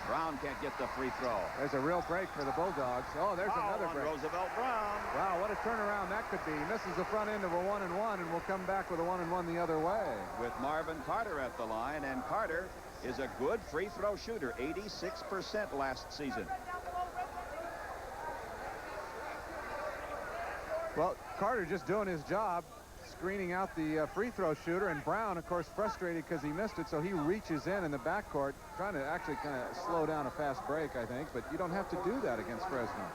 Speaker 1: Brown can't get the free throw.
Speaker 2: There's a real break for the Bulldogs. Oh, there's another break.
Speaker 1: Roosevelt Brown.
Speaker 2: Wow, what a turnaround that could be. He misses the front end of a 1-and-1 and will come back with a 1-and-1 the other way.
Speaker 1: With Marvin Carter at the line, and Carter is a good free throw shooter, 86% last season.
Speaker 2: Well, Carter just doing his job, screening out the free throw shooter, and Brown, of course, frustrated because he missed it, so he reaches in the backcourt, trying to actually kind of slow down a fast break, I think, but you don't have to do that against Fresno.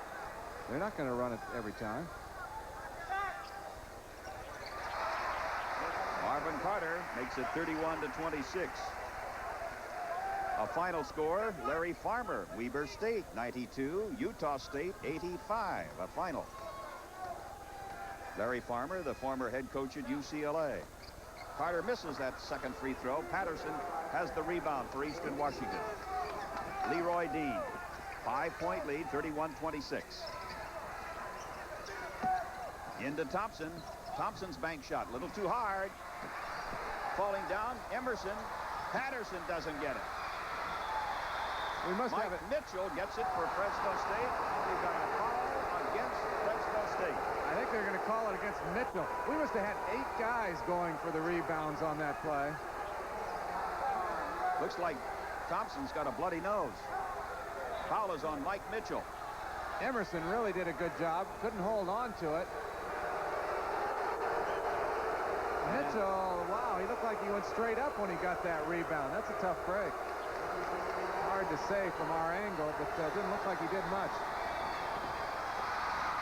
Speaker 2: They're not going to run it every time.
Speaker 1: Marvin Carter makes it 31-26. A final score, Larry Farmer, Weber State 92, Utah State 85, a final. Larry Farmer, the former head coach at UCLA. Carter misses that second free throw. Patterson has the rebound for Eastern Washington. Leroy Dean, 5-point lead, 31-26. Into Thompson. Thompson's bank shot, a little too hard. Falling down, Emerson. Patterson doesn't get it.
Speaker 2: We must
Speaker 1: Mike
Speaker 2: have it.
Speaker 1: Mitchell gets it for Fresno State. We've got a foul against Fresno State.
Speaker 2: I think they're going to call it against Mitchell. We must have had 8 guys going for the rebounds on that play.
Speaker 1: Looks like Thompson's got a bloody nose. Foul is on Mike Mitchell.
Speaker 2: Emerson really did a good job. Couldn't hold on to it. Mitchell, wow, he looked like he went straight up when he got that rebound. That's a tough break. Hard to say from our angle, but didn't look like he did much.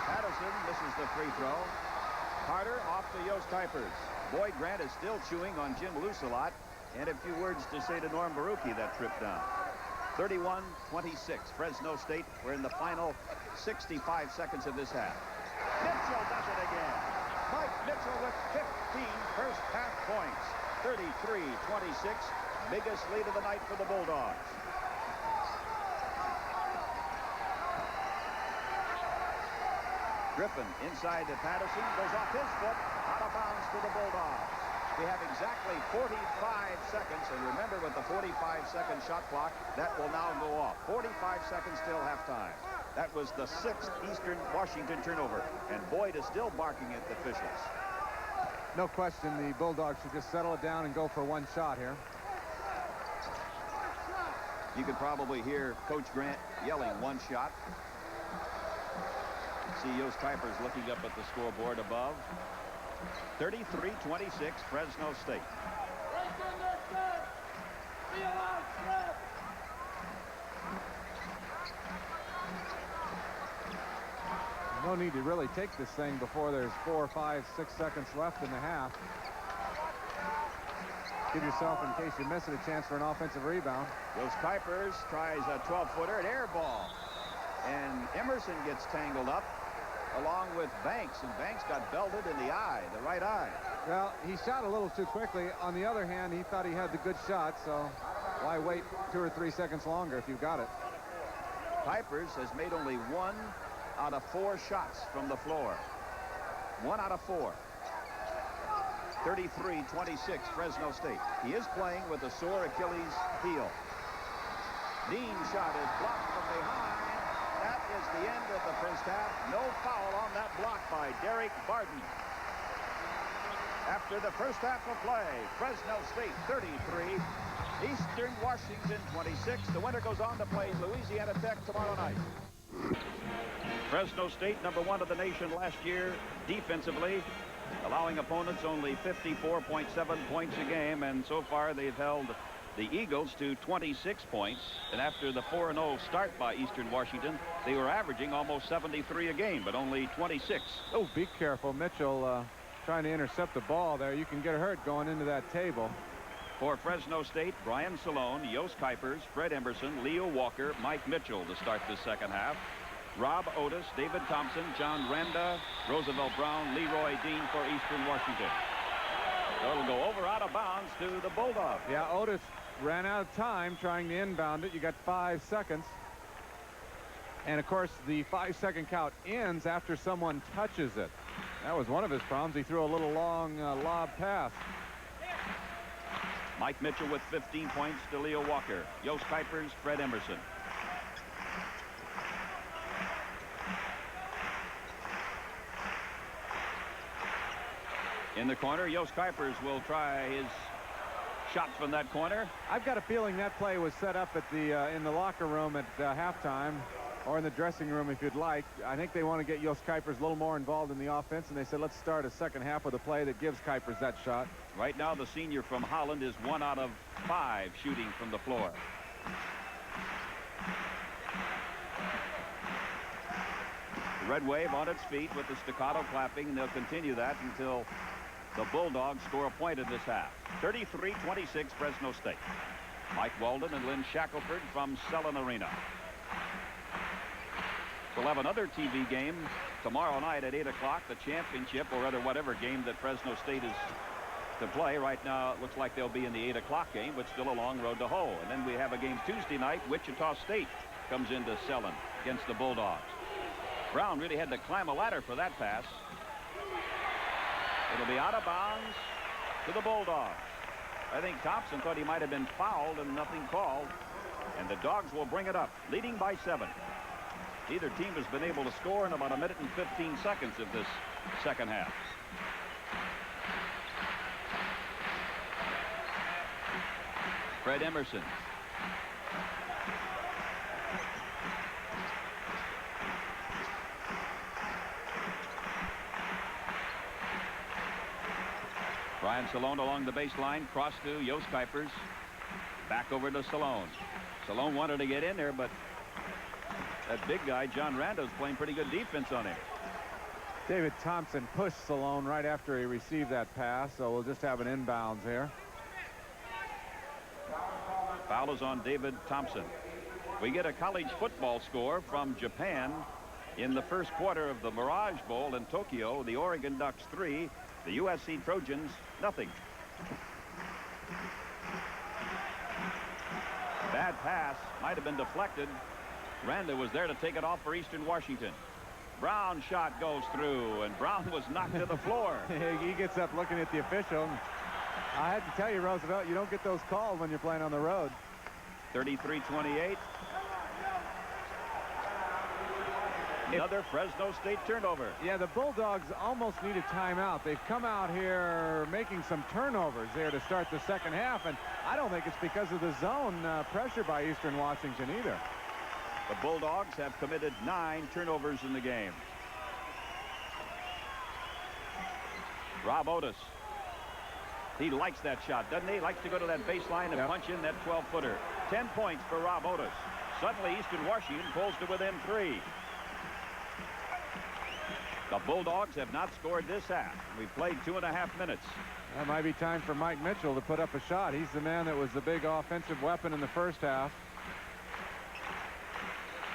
Speaker 1: Patterson misses the free throw. Carter off to Jos Kuipers. Boyd Grant is still chewing on Jim Lucelot. And a few words to say to Norm Barucki that trip down. 31-26, Fresno State. We're in the final 65 seconds of this half. Mitchell does it again. Mike Mitchell with 15 first half points. 33-26, biggest lead of the night for the Bulldogs. Griffin inside to Patterson, goes off his foot, out of bounds to the Bulldogs. We have exactly 45 seconds, and remember with the 45-second shot clock, that will now go off. 45 seconds till halftime. That was the 6th Eastern Washington turnover, and Boyd is still barking at the officials.
Speaker 2: No question, the Bulldogs should just settle it down and go for one shot here.
Speaker 1: You could probably hear Coach Grant yelling one shot. See Jos Kuipers looking up at the scoreboard above. 33-26, Fresno State.
Speaker 2: No need to really take this thing before there's 4, 5, 6 seconds left in the half. Give yourself, in case you miss it, a chance for an offensive rebound.
Speaker 1: Jos Kuipers tries a 12-footer, an air ball. And Emerson gets tangled up along with Banks, and Banks got belted in the eye, the right eye.
Speaker 2: Well, he shot a little too quickly. On the other hand, he thought he had the good shot, so why wait 2 or 3 seconds longer if you've got it?
Speaker 1: Kuipers has made only 1 out of 4 shots from the floor. 1 out of 4. 33-26, Fresno State. He is playing with a sore Achilles heel. Dean shot is blocked from behind. That is the end of the first half. No foul on that block by Derek Barden. After the first half of play, Fresno State 33, Eastern Washington 26. The winner goes on to play Louisiana Tech tomorrow night. Fresno State, #1 of the nation last year defensively, allowing opponents only 54.7 points a game, and so far they've held the Eagles to 26 points. And after the 4-0 start by Eastern Washington, they were averaging almost 73 a game, but only 26.
Speaker 2: Oh, be careful. Mitchell trying to intercept the ball there. You can get hurt going into that table.
Speaker 1: For Fresno State, Brian Salone, Jos Kuipers, Fred Emerson, Leo Walker, Mike Mitchell to start the second half. Rob Otis, David Thompson, John Randa, Roosevelt Brown, Leroy Dean for Eastern Washington. So it'll go over out of bounds to the Bulldogs.
Speaker 2: Yeah, Otis ran out of time trying to inbound it. You got 5 seconds. And, of course, the 5-second count ends after someone touches it. That was one of his problems. He threw a little long lob pass.
Speaker 1: Mike Mitchell with 15 points to Leo Walker. Jos Kuipers, Fred Emerson. In the corner, Jos Kuipers will try his shot from that corner.
Speaker 2: I've got a feeling that play was set up at the in the locker room at halftime, or in the dressing room if you'd like. I think they want to get Jos Kuipers a little more involved in the offense, and they said let's start a second half with a play that gives Kuipers that shot.
Speaker 1: Right now the senior from Holland is 1 out of 5 shooting from the floor. Red Wave on its feet with the staccato clapping, and they'll continue that until the Bulldogs score a point in this half. 33-26 Fresno State. Mike Walden and Lynn Shackelford from Selland Arena. We'll have another TV game tomorrow night at 8 o'clock, the championship, or rather whatever game that Fresno State is to play. Right now it looks like they'll be in the 8 o'clock game, but still a long road to hoe. And then we have a game Tuesday night. Wichita State comes into Selland against the Bulldogs. Brown really had to climb a ladder for that pass. It'll be out of bounds to the Bulldogs. I think Thompson thought he might have been fouled and nothing called. And the Dogs will bring it up, leading by 7. Either team has been able to score in about 1 minute and 15 seconds of this second half. Fred Emerson. Brian Salone along the baseline, cross to Jos Kuipers. Back over to Salone. Salone wanted to get in there, but that big guy, John Rando's playing pretty good defense on him.
Speaker 2: David Thompson pushed Salone right after he received that pass, so we'll just have an inbounds here.
Speaker 1: Foul is on David Thompson. We get a college football score from Japan in the first quarter of the Mirage Bowl in Tokyo. The Oregon Ducks 3, the USC Trojans nothing. Bad pass, might have been deflected. Randa was there to take it off for Eastern Washington. Brown shot goes through, and Brown was knocked to the floor.
Speaker 2: He gets up looking at the official. I had to tell you, Roosevelt, you don't get those calls when you're playing on the road.
Speaker 1: 33-28. Another Fresno State turnover.
Speaker 2: Yeah, the Bulldogs almost need a timeout. They've come out here making some turnovers there to start the second half, and I don't think it's because of the zone pressure by Eastern Washington either.
Speaker 1: The Bulldogs have committed 9 turnovers in the game. Rob Otis. He likes that shot, doesn't he? He likes to go to that baseline and punch in that 12-footer. 10 points for Rob Otis. Suddenly, Eastern Washington pulls to within 3. The Bulldogs have not scored this half. We've played 2.5 minutes.
Speaker 2: That might be time for Mike Mitchell to put up a shot. He's the man that was the big offensive weapon in the first half.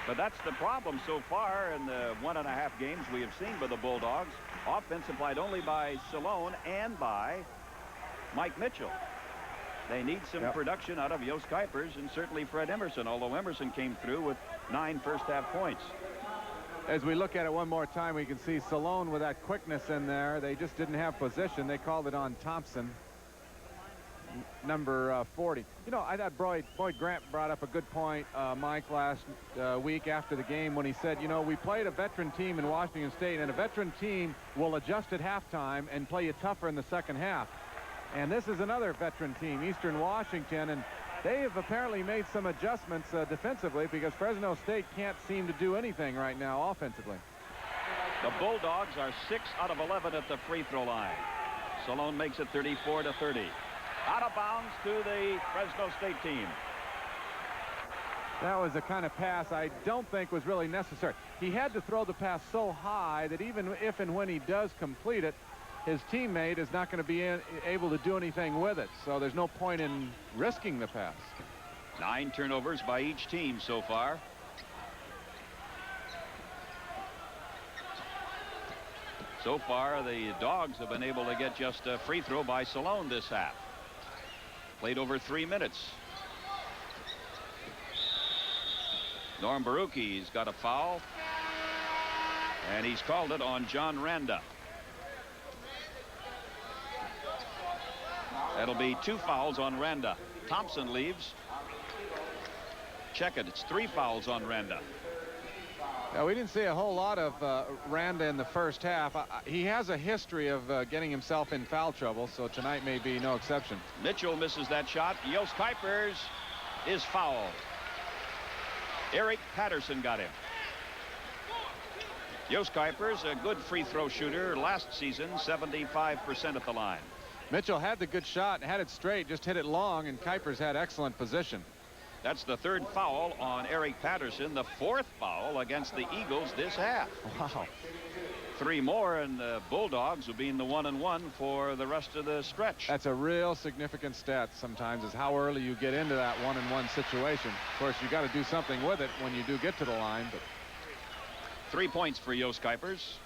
Speaker 1: But that's the problem so far in the 1.5 games we have seen by the Bulldogs. Offense supplied only by Salone and by Mike Mitchell. They need some production out of Jos Kuipers and certainly Fred Emerson, although Emerson came through with 9 first-half points.
Speaker 2: As we look at it one more time, we can see Salone with that quickness in there. They just didn't have position. They called it on Thompson. number 40. You know, I thought Boyd Grant brought up a good point, Mike, last week after the game when he said, you know, we played a veteran team in Washington State, and a veteran team will adjust at halftime and play you tougher in the second half. And this is another veteran team, Eastern Washington, and they have apparently made some adjustments defensively, because Fresno State can't seem to do anything right now offensively.
Speaker 1: The Bulldogs are 6 out of 11 at the free throw line. Salone makes it 34-30. Out of bounds to the Fresno State team.
Speaker 2: That was the kind of pass I don't think was really necessary. He had to throw the pass so high that even if and when he does complete it, his teammate is not going to be able to do anything with it. So there's no point in risking the pass.
Speaker 1: 9 turnovers by each team so far. So far, the Dogs have been able to get just a free throw by Salone this half. Played over 3 minutes. Norm Baruchi's got a foul, and he's called it on John Randa. That'll be 2 fouls on Randa. Thompson leaves. Check it. It's 3 fouls on Randa.
Speaker 2: We didn't see a whole lot of Randa in the first half. He has a history of getting himself in foul trouble, so tonight may be no exception.
Speaker 1: Mitchell misses that shot. Jos Kuipers is fouled. Eric Patterson got him. Jos Kuipers, a good free throw shooter last season, 75% at the line.
Speaker 2: Mitchell had the good shot, had it straight, just hit it long, and Kuipers had excellent position.
Speaker 1: That's the 3rd foul on Eric Patterson, the 4th foul against the Eagles this half.
Speaker 2: Wow.
Speaker 1: 3 more, and the Bulldogs will be in the 1-and-1 for the rest of the stretch.
Speaker 2: That's a real significant stat sometimes, is how early you get into that 1-and-1 situation. Of course, you got to do something with it when you do get to the line. But
Speaker 1: 3 points for Jos Kuipers,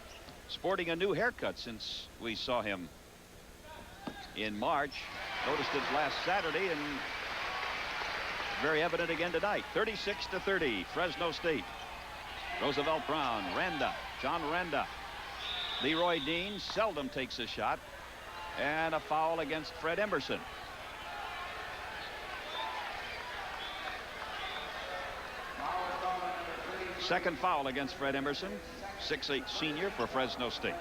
Speaker 1: sporting a new haircut since we saw him in March. Noticed it last Saturday, and very evident again tonight. 36-30, Fresno State. Roosevelt Brown, Randa, John Randa. Leroy Dean seldom takes a shot, and a foul against Fred Emerson. Second foul against Fred Emerson, 6'8" senior for Fresno State.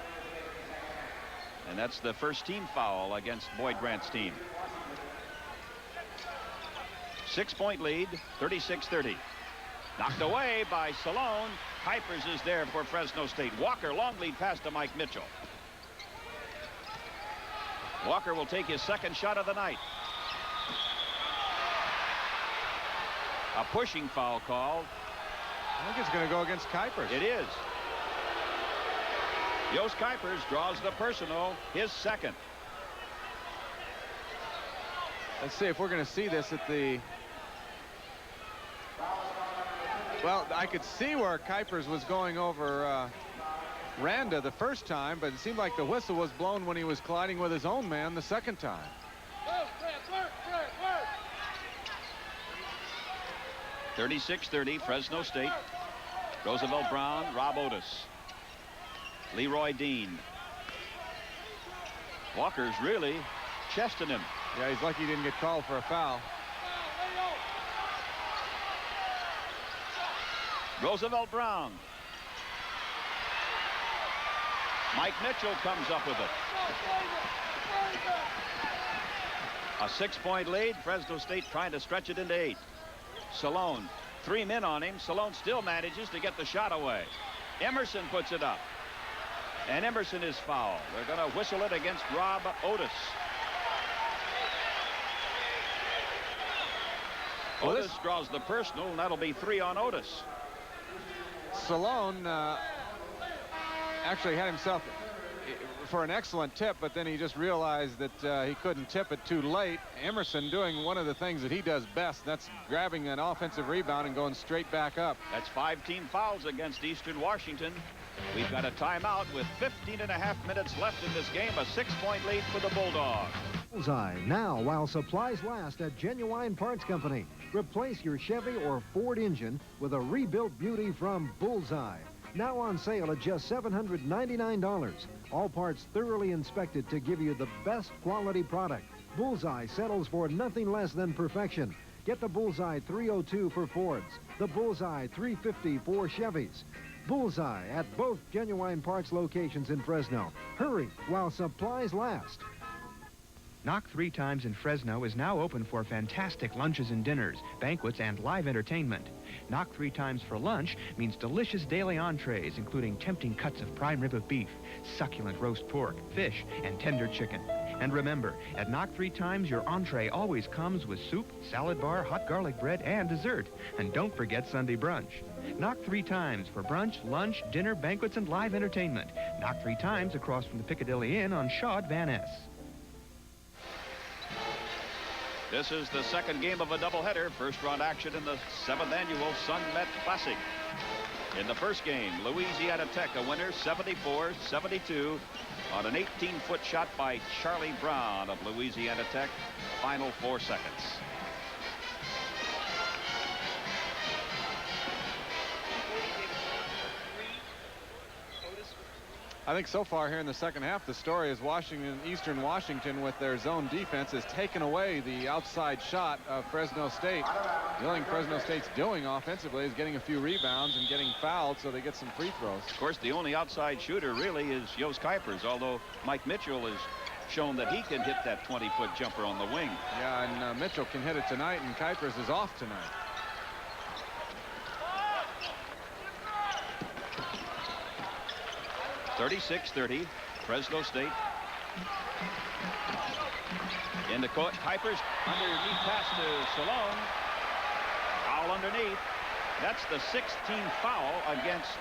Speaker 1: And that's the first team foul against Boyd Grant's team. 6-point lead, 36-30. Knocked away by Salone. Kuipers is there for Fresno State. Walker, long lead pass to Mike Mitchell. Walker will take his 2nd shot of the night. A pushing foul call.
Speaker 2: I think it's going to go against Kuipers.
Speaker 1: It is. Jos Kuipers draws the personal, his 2nd.
Speaker 2: Let's see if we're going to see this at the... Well, I could see where Kuipers was going over Randa the first time, but it seemed like the whistle was blown when he was colliding with his own man the 2nd time.
Speaker 1: 36-30, Fresno State. Roosevelt Brown, Rob Otis. Leroy Dean. Walker's really chesting him.
Speaker 2: Yeah, he's lucky he didn't get called for a foul.
Speaker 1: Roosevelt Brown. Mike Mitchell comes up with it. A 6-point lead. Fresno State trying to stretch it into 8. Salone, 3 men on him. Salone still manages to get the shot away. Emerson puts it up. And Emerson is fouled. They're going to whistle it against Rob Otis. Otis draws the personal, and that'll be 3 on Otis.
Speaker 2: Salone actually had himself for an excellent tip, but then he just realized that he couldn't tip it too late. Emerson doing one of the things that he does best. That's grabbing an offensive rebound and going straight back up.
Speaker 1: That's 5 team fouls against Eastern Washington. We've got a timeout with 15.5 minutes left in this game. A 6-point lead for the Bulldogs.
Speaker 11: Bullseye now while supplies last at Genuine Parts Company. Replace your Chevy or Ford engine with a rebuilt beauty from Bullseye. Now on sale at just $799. All parts thoroughly inspected to give you the best quality product. Bullseye settles for nothing less than perfection. Get the Bullseye 302 for Fords, the Bullseye 350 for Chevys. Bullseye at both Genuine Parts locations in Fresno. Hurry while supplies last.
Speaker 12: Knock 3 Times in Fresno is now open for fantastic lunches and dinners, banquets, and live entertainment. Knock 3 Times for lunch means delicious daily entrees, including tempting cuts of prime rib of beef, succulent roast pork, fish, and tender chicken. And remember, at Knock 3 Times, your entree always comes with soup, salad bar, hot garlic bread, and dessert. And don't forget Sunday brunch. Knock 3 Times for brunch, lunch, dinner, banquets, and live entertainment. Knock 3 Times across from the Piccadilly Inn on Shaw at Van Ness.
Speaker 1: This is the second game of a doubleheader. First-round action in the 7th annual Sun Met Classic. In the first game, Louisiana Tech a winner, 74-72, on an 18-foot shot by Charlie Brown of Louisiana Tech. Final 4 seconds.
Speaker 2: I think so far here in the second half, the story is Eastern Washington with their zone defense has taken away the outside shot of Fresno State. The only thing Fresno State's doing offensively is getting a few rebounds and getting fouled so they get some free throws.
Speaker 1: Of course, the only outside shooter really is Jos Kuipers, although Mike Mitchell has shown that he can hit that 20-foot jumper on the wing.
Speaker 2: Yeah, and Mitchell can hit it tonight, and Kuipers is off tonight.
Speaker 1: (36-30), Fresno State. In the court, Kuipers underneath pass to Salone. Foul underneath. That's the 16th foul against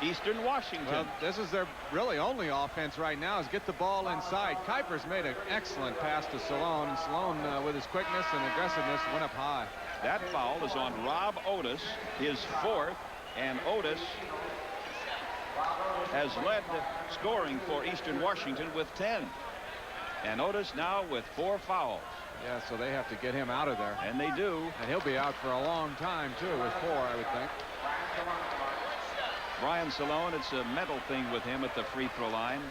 Speaker 1: Eastern Washington.
Speaker 2: Well, this is their really only offense right now, is get the ball inside. Kuipers made an excellent pass to Salone. Salone, with his quickness and aggressiveness, went up high.
Speaker 1: That foul is on Rob Otis, his 4th, and Otis has led scoring for Eastern Washington with 10. And Otis now with 4 fouls.
Speaker 2: Yeah, so they have to get him out of there.
Speaker 1: And they do.
Speaker 2: And he'll be out for a long time, too, with 4, I would think.
Speaker 1: Brian Salone, it's a mental thing with him at the free throw line.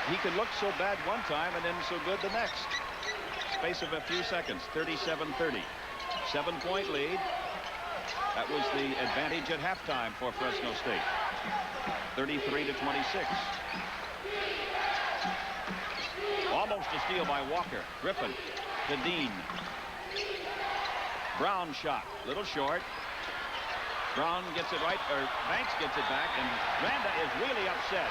Speaker 1: He can look so bad one time and then so good the next. Space of a few seconds, 37-30. 7-point lead. That was the advantage at halftime for Fresno State. 33-26. Almost a steal by Walker. Griffin to Dean. Brown shot, little short. Brown gets it right, or Banks gets it back, and Randa is really upset.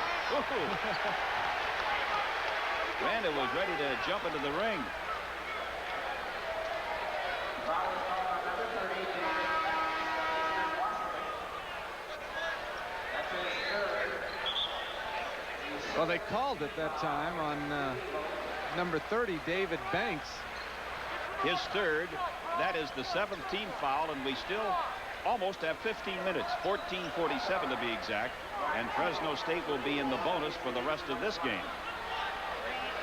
Speaker 1: Randa was ready to jump into the ring.
Speaker 2: Well, they called it that time on number 30, David Banks.
Speaker 1: His 3rd. That is the 7th team foul, and we still almost have 15 minutes, 14:47 to be exact, and Fresno State will be in the bonus for the rest of this game.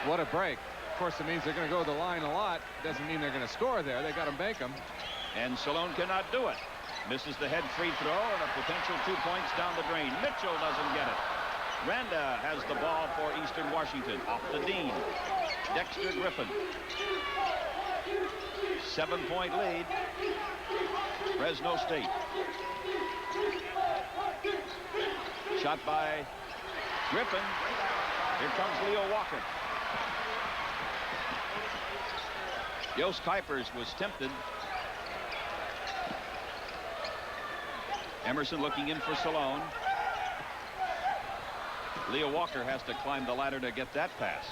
Speaker 2: What a break. Of course, it means they're going to go to the line a lot. Doesn't mean they're going to score there. They got to bank them.
Speaker 1: And Salone cannot do it. Misses the head free throw and a potential 2 points down the drain. Mitchell doesn't get it. Randa has the ball for Eastern Washington. Off the Dean. Dexter Griffin. 7-point lead. Fresno State. Shot by Griffin. Here comes Leo Walker. Jos Kuipers was tempted. Emerson looking in for Salone. Leo Walker has to climb the ladder to get that pass.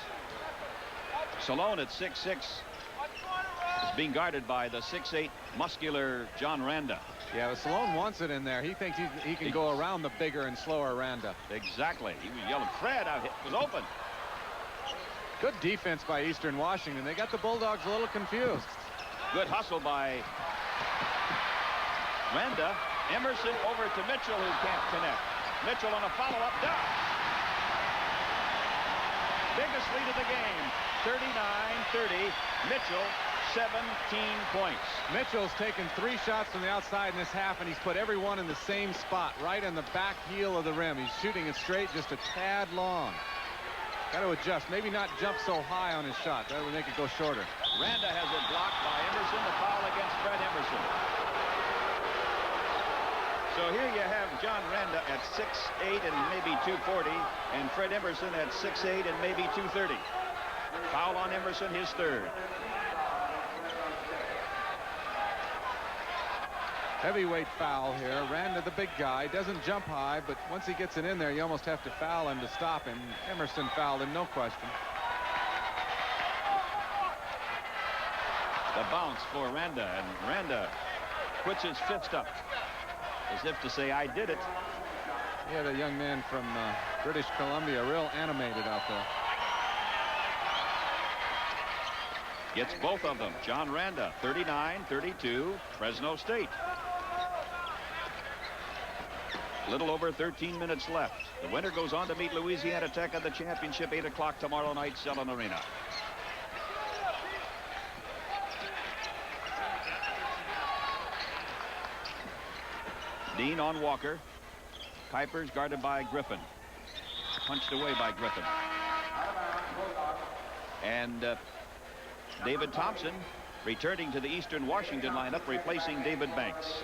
Speaker 1: Salone at 6'6" is being guarded by the 6'8" muscular John Randa.
Speaker 2: Yeah, but Salone wants it in there. He thinks he can go around the bigger and slower Randa.
Speaker 1: Exactly. He was yelling, Fred, it was open.
Speaker 2: Good defense by Eastern Washington. They got the Bulldogs a little confused.
Speaker 1: Good hustle by Randa. Emerson over to Mitchell, who can't connect. Mitchell on a follow-up down. Biggest lead of the game, 39-30. Mitchell 17 points.
Speaker 2: Mitchell's taken 3 shots from the outside in this half, and he's put every one in the same spot, right on the back heel of the rim. He's shooting it straight, just a tad long. Got to adjust. Maybe not jump so high on his shot. That would make it go shorter.
Speaker 1: Randa has it blocked by Emerson. The foul against Fred Emerson. So here you have John Randa at 6'8" and maybe 240, and Fred Emerson at 6'8" and maybe 230. Foul on Emerson, his third.
Speaker 2: Heavyweight foul here. Randa, the big guy, doesn't jump high, but once he gets it in there, you almost have to foul him to stop him. Emerson fouled him, no question.
Speaker 1: The bounce for Randa, and Randa puts his fist up as if to say, I did it.
Speaker 2: Yeah, the young man from British Columbia, real animated out there.
Speaker 1: Gets both of them. John Randa, 39-32, Fresno State. Little over 13 minutes left. The winner goes on to meet Louisiana Tech at the championship, 8 o'clock tomorrow night, Sellon Arena. Dean on Walker. Kuipers guarded by Griffin. Punched away by Griffin. And David Thompson returning to the Eastern Washington lineup, replacing David Banks.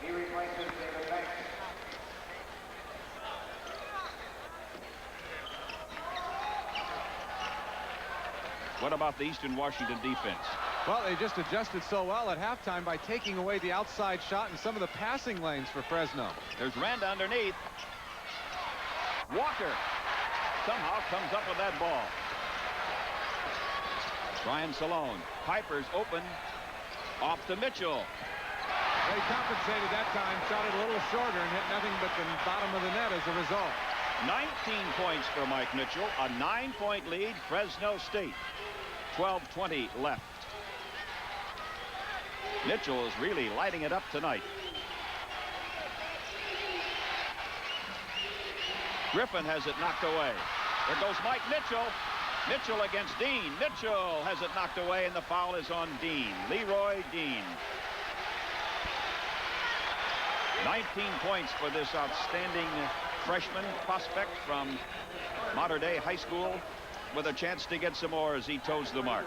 Speaker 13: He replaces David Banks.
Speaker 1: What about the Eastern Washington defense?
Speaker 2: Well, they just adjusted so well at halftime by taking away the outside shot and some of the passing lanes for Fresno.
Speaker 1: There's Randa underneath. Walker somehow comes up with that ball. Brian Salone. Kuipers open. Off to Mitchell.
Speaker 2: They compensated that time, shot it a little shorter, and hit nothing but the bottom of the net as a result.
Speaker 1: 19 points for Mike Mitchell. A 9-point lead, Fresno State. 12:20 left. Mitchell is really lighting it up tonight. Griffin has it knocked away. There goes Mike Mitchell. Mitchell against Dean. Mitchell has it knocked away, and the foul is on Dean. Leroy Dean. 19 points for this outstanding freshman prospect from Mater Dei High School, with a chance to get some more as he toes the mark.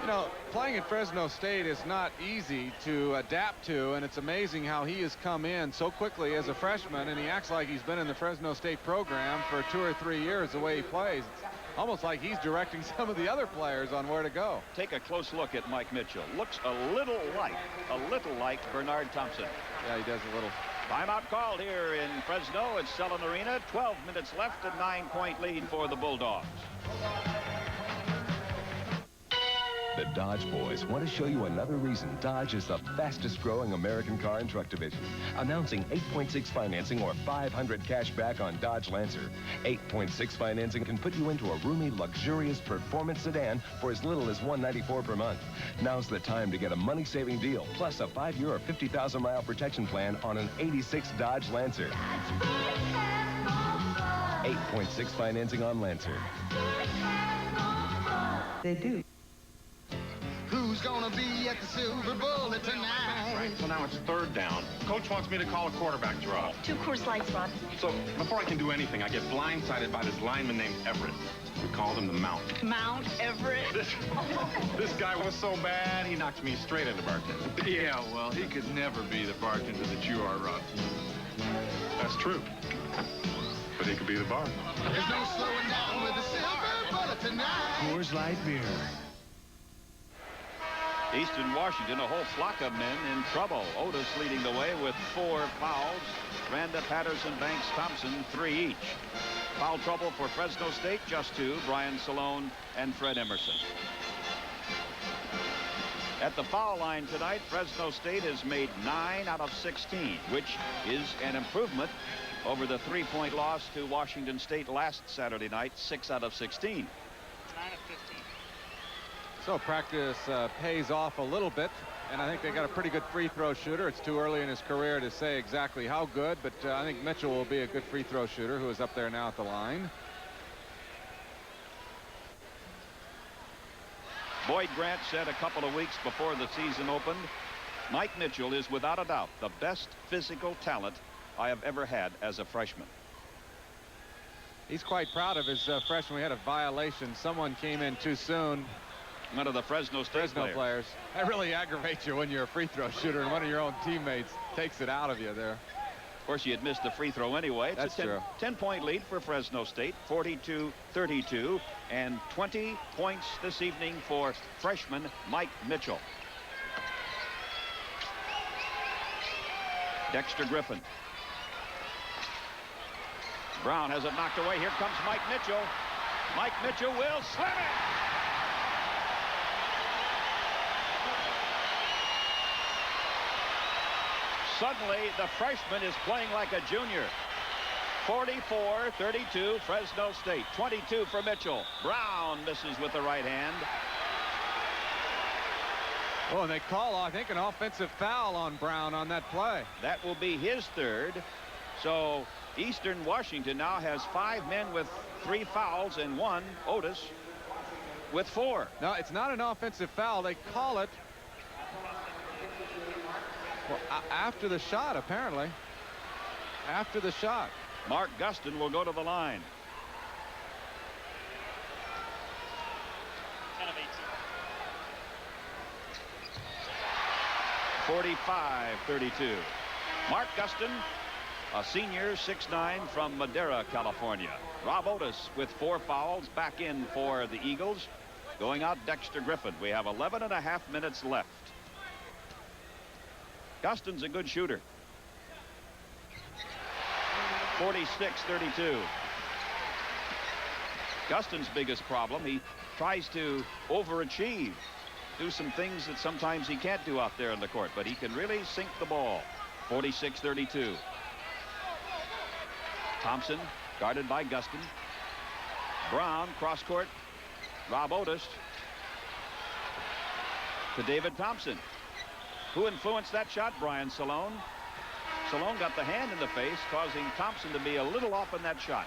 Speaker 2: You know, playing at Fresno State is not easy to adapt to, and it's amazing how he has come in so quickly as a freshman, and he acts like he's been in the Fresno State program for 2 or 3 years the way he plays. It's almost like he's directing some of the other players on where to go.
Speaker 1: Take a close look at Mike Mitchell. Looks a little like Bernard Thompson.
Speaker 2: Yeah, he does a little.
Speaker 1: Timeout called here in Fresno at Sellon Arena. 12 minutes left, a 9-point lead for the Bulldogs.
Speaker 14: The Dodge boys want to show you another reason Dodge is the fastest growing American car and truck division. Announcing 8.6 financing or $500 cash back on Dodge Lancer. 8.6 financing can put you into a roomy, luxurious performance sedan for as little as $194 per month. Now's the time to get a money-saving deal, plus a 5-year or 50,000-mile protection plan on an '86 Dodge Lancer. 8.6 financing on Lancer.
Speaker 15: They do.
Speaker 8: Who's gonna be at the Silver Bullet tonight?
Speaker 16: Right, so now it's 3rd down. Coach wants me to call a quarterback draw.
Speaker 9: 2 Coors Lights, Rod.
Speaker 16: So before I can do anything, I get blindsided by this lineman named Everett. We called him the Mount.
Speaker 9: Mount Everett?
Speaker 16: This guy was so bad, he knocked me straight into bartending.
Speaker 17: Yeah, well, he could never be the bartender that you are, Rod.
Speaker 16: That's true. But he could be the bar.
Speaker 8: There's no slowing down with the Silver Bullet tonight.
Speaker 11: Coors Light beer.
Speaker 1: Eastern Washington, a whole flock of men in trouble. Otis leading the way with 4 fouls. Randa, Patterson, Banks, Thompson, 3 each. Foul trouble for Fresno State, just 2. Brian Salone and Fred Emerson. At the foul line tonight, Fresno State has made 9 out of 16, which is an improvement over the 3-point loss to Washington State last Saturday night, 6 out of 16.
Speaker 13: 9 of 15.
Speaker 2: So practice pays off a little bit, and I think they got a pretty good free throw shooter. It's too early in his career to say exactly how good, but I think Mitchell will be a good free throw shooter, who is up there now at the line.
Speaker 1: Boyd Grant said a couple of weeks before the season opened, Mike Mitchell is without a doubt the best physical talent I have ever had as a freshman.
Speaker 2: He's quite proud of his freshman. We had a violation. Someone came in too soon.
Speaker 1: One of the Fresno State
Speaker 2: players. That really aggravates you when you're a free throw shooter and one of your own teammates takes it out of you there.
Speaker 1: Of course, he had missed the free throw anyway. It's
Speaker 2: That's
Speaker 1: a
Speaker 2: true.
Speaker 1: 10-point lead for Fresno State, 42-32, and 20 points this evening for freshman Mike Mitchell. Dexter Griffin. Brown has it knocked away. Here comes Mike Mitchell. Mike Mitchell will slam it. Suddenly, the freshman is playing like a junior. 44-32, Fresno State. 22 for Mitchell. Brown misses with the right hand.
Speaker 2: Oh, and they call, I think, an offensive foul on Brown on that play.
Speaker 1: That will be his third. So Eastern Washington now has 5 men with 3 fouls and 1, Otis, with 4.
Speaker 2: No, it's not an offensive foul. They call it after the shot, apparently. After the shot.
Speaker 1: Mark Gustin will go to the line.
Speaker 13: 10 of 18.
Speaker 1: 45-32. Mark Gustin, a senior, 6'9", from Madera, California. Rob Otis with 4 fouls back in for the Eagles. Going out Dexter Griffin. We have 11.5 minutes left. Gustin's a good shooter. 46-32. Gustin's biggest problem, he tries to overachieve, do some things that sometimes he can't do out there on the court, but he can really sink the ball. 46-32. Thompson guarded by Gustin. Brown cross court. Rob Otis to David Thompson. Who influenced that shot? Brian Salone. Salone got the hand in the face, causing Thompson to be a little off in that shot.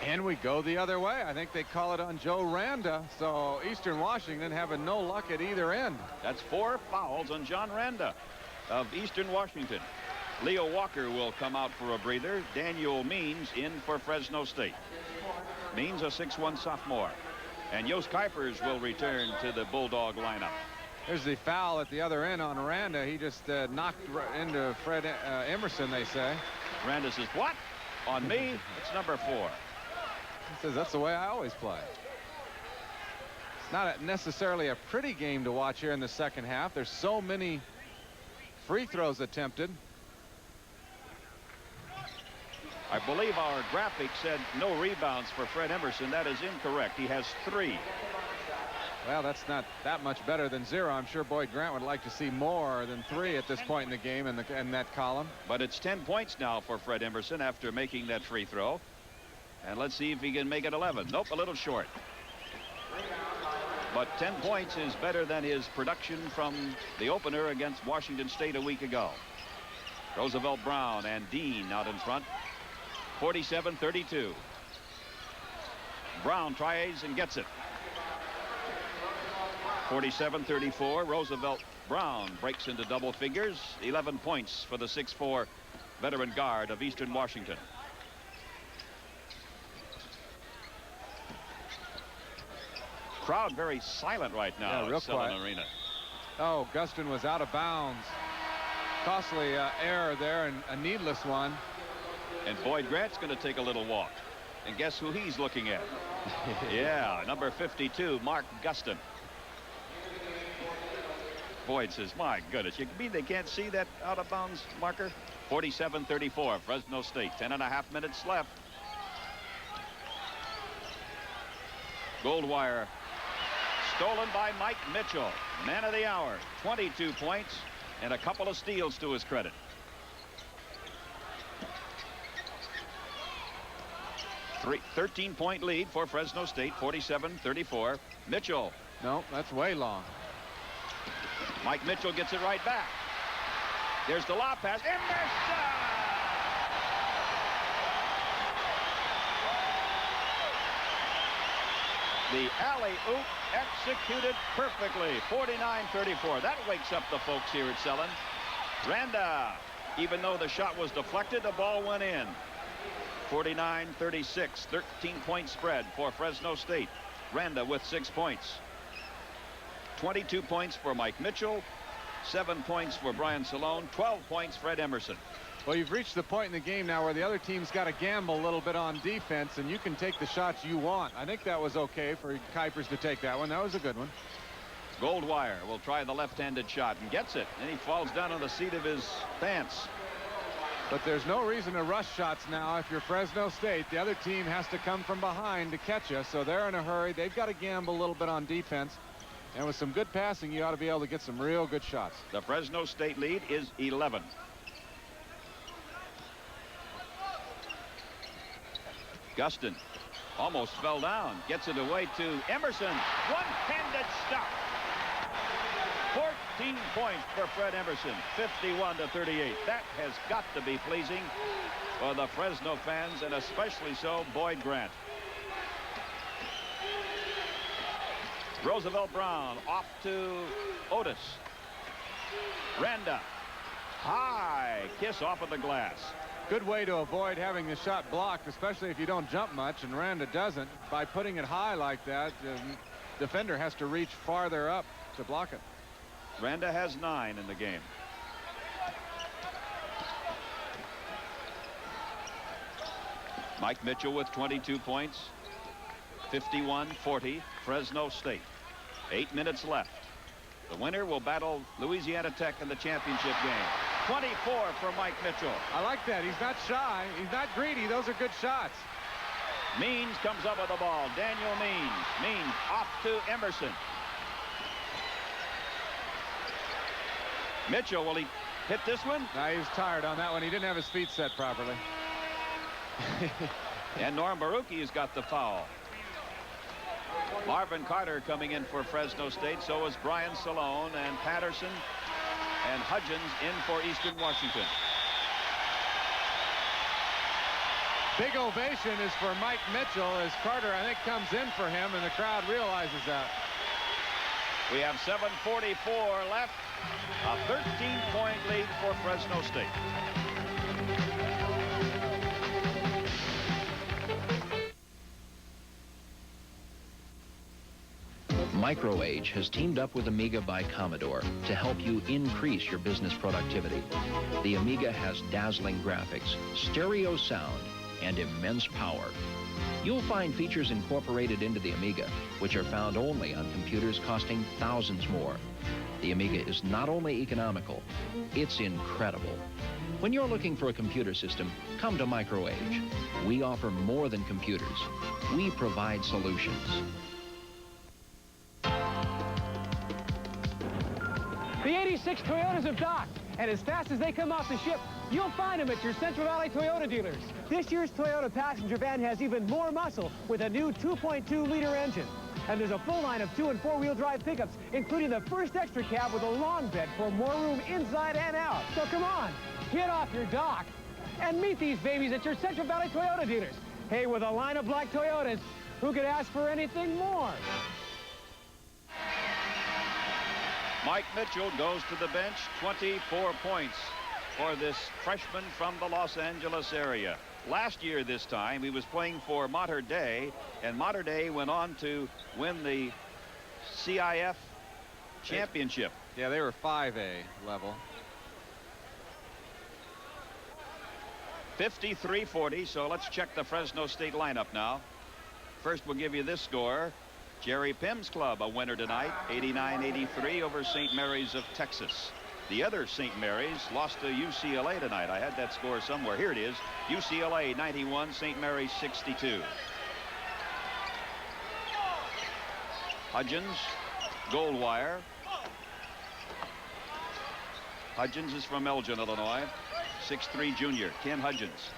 Speaker 2: And we go the other way. I think they call it on Joe Randa. So Eastern Washington having no luck at either end.
Speaker 1: That's 4 fouls on John Randa of Eastern Washington. Leo Walker will come out for a breather. Daniel Means in for Fresno State. Means a 6'1" sophomore. And Jos Kuipers will return to the Bulldog lineup.
Speaker 2: There's the foul at the other end on Randa. He just knocked into Fred Emerson, they say.
Speaker 1: Randa says, what? On me? It's number 4.
Speaker 2: He says, that's the way I always play. It's not necessarily a pretty game to watch here in the second half. There's so many free throws attempted.
Speaker 1: I believe our graphic said no rebounds for Fred Emerson. That is incorrect. He has 3.
Speaker 2: Well, that's not that much better than 0. I'm sure Boyd Grant would like to see more than 3 at this point in the game in that column.
Speaker 1: But it's 10 points now for Fred Emerson after making that free throw. And let's see if he can make it 11. Nope, a little short. But 10 points is better than his production from the opener against Washington State a week ago. Roosevelt Brown and Dean out in front. 47-32. Brown tries and gets it. 47-34. Roosevelt Brown breaks into double figures. 11 points for the 6'4" veteran guard of Eastern Washington. Crowd very silent right now.
Speaker 2: Yeah, real
Speaker 1: at Selland
Speaker 2: quiet.
Speaker 1: Arena.
Speaker 2: Oh, Gustin was out of bounds. Costly error there, and a needless one.
Speaker 1: And Boyd Grant's going to take a little walk. And guess who he's looking at? Yeah, number 52, Mark Gustin. Boyd says, my goodness, you mean they can't see that out of bounds marker? 47-34, Fresno State. 10.5 minutes left. Goldwire stolen by Mike Mitchell. Man of the hour. 22 points and a couple of steals to his credit. A 13-point lead for Fresno State. 47-34. Mitchell.
Speaker 2: No, that's way long.
Speaker 1: Mike Mitchell gets it right back. There's the lob pass. Emerson! The alley-oop executed perfectly. 49-34. That wakes up the folks here at Selland. Randa, even though the shot was deflected, the ball went in. 49-36. 13-point spread for Fresno State. Randa with 6 points. 22 points for Mike Mitchell. 7 points for Brian Salone. 12 points Fred Emerson.
Speaker 2: Well, you've reached the point in the game now where the other team's got to gamble a little bit on defense, and you can take the shots you want. I think that was okay for Kuipers to take that one. That was a good one.
Speaker 1: Goldwire will try the left-handed shot and gets it. And he falls down on the seat of his pants.
Speaker 2: But there's no reason to rush shots now. If you're Fresno State, the other team has to come from behind to catch you. So they're in a hurry. They've got to gamble a little bit on defense. And with some good passing, you ought to be able to get some real good shots.
Speaker 1: The Fresno State lead is 11. Gustin almost fell down. Gets it away to Emerson. One-handed stop. 14 points for Fred Emerson. 51-38. That has got to be pleasing for the Fresno fans, and especially so Boyd Grant. Roosevelt Brown off to Otis. Randa. High kiss off of the glass.
Speaker 2: Good way to avoid having the shot blocked, especially if you don't jump much, and Randa doesn't. By putting it high like that, the defender has to reach farther up to block it.
Speaker 1: Randa has 9 in the game. Mike Mitchell with 22 points. 51-40 Fresno State. 8 minutes left. The winner will battle Louisiana Tech in the championship game. 24 for Mike Mitchell.
Speaker 2: I like that. He's not shy. He's not greedy. Those are good shots.
Speaker 1: Means comes up with the ball. Daniel Means. Means off to Emerson. Mitchell, will he hit this one?
Speaker 2: No, he was tired on that one. He didn't have his feet set properly.
Speaker 1: And Norm Baruki has got the foul. Marvin Carter coming in for Fresno State. So is Brian Salone and Patterson and Hudgens in for Eastern Washington.
Speaker 2: Big ovation is for Mike Mitchell as Carter, I think, comes in for him, and the crowd realizes that.
Speaker 1: We have 7:44 left. A 13-point lead for Fresno State.
Speaker 15: MicroAge has teamed up with Amiga by Commodore to help you increase your business productivity. The Amiga has dazzling graphics, stereo sound, and immense power. You'll find features incorporated into the Amiga, which are found only on computers costing thousands more. The Amiga is not only economical, it's incredible. When you're looking for a computer system, come to MicroAge. We offer more than computers. We provide solutions.
Speaker 6: The 86 Toyotas have docked, and as fast as they come off the ship, you'll find them at your Central Valley Toyota dealers. This year's Toyota passenger van has even more muscle with a new 2.2-liter engine. And there's a full line of 2- and 4-wheel drive pickups, including the first extra cab with a long bed for more room inside and out. So come on, get off your dock and meet these babies at your Central Valley Toyota dealers. Hey, with a line of black Toyotas, who could ask for anything more?
Speaker 1: Mike Mitchell goes to the bench. 24 points for this freshman from the Los Angeles area. Last year this time he was playing for Mater Dei, and Mater Dei went on to win the CIF championship.
Speaker 2: Yeah, they were 5A level.
Speaker 1: 53-40, so let's check the Fresno State lineup now. First we'll give you this score. Jerry Pimm's club a winner tonight, 89-83 over St. Mary's of Texas. The other St. Mary's lost to UCLA tonight. I had that score somewhere. Here it is. UCLA 91, St. Mary's 62. Hudgens, Goldwire. Hudgens is from Elgin, Illinois. 6'3" junior, Ken Hudgens.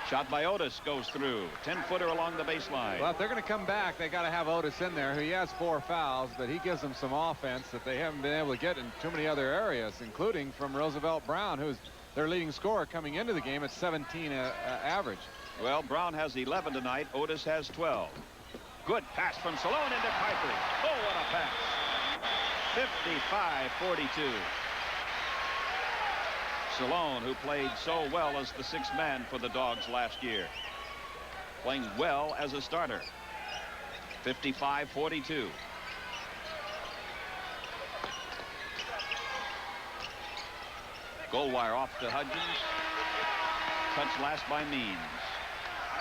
Speaker 1: Shot by Otis goes through. 10-footer along the baseline.
Speaker 2: Well, if they're going to come back, they got to have Otis in there. He has 4 fouls, but he gives them some offense that they haven't been able to get in too many other areas, including from Roosevelt Brown, who's their leading scorer coming into the game at 17 average.
Speaker 1: Well, Brown has 11 tonight. Otis has 12. Good pass from Salone into Kuipers. Oh, what a pass. 55-42. Salone, who played so well as the sixth man for the Dogs last year, playing well as a starter. 55-42. Goal wire off to Hudgens. Touch last by Means.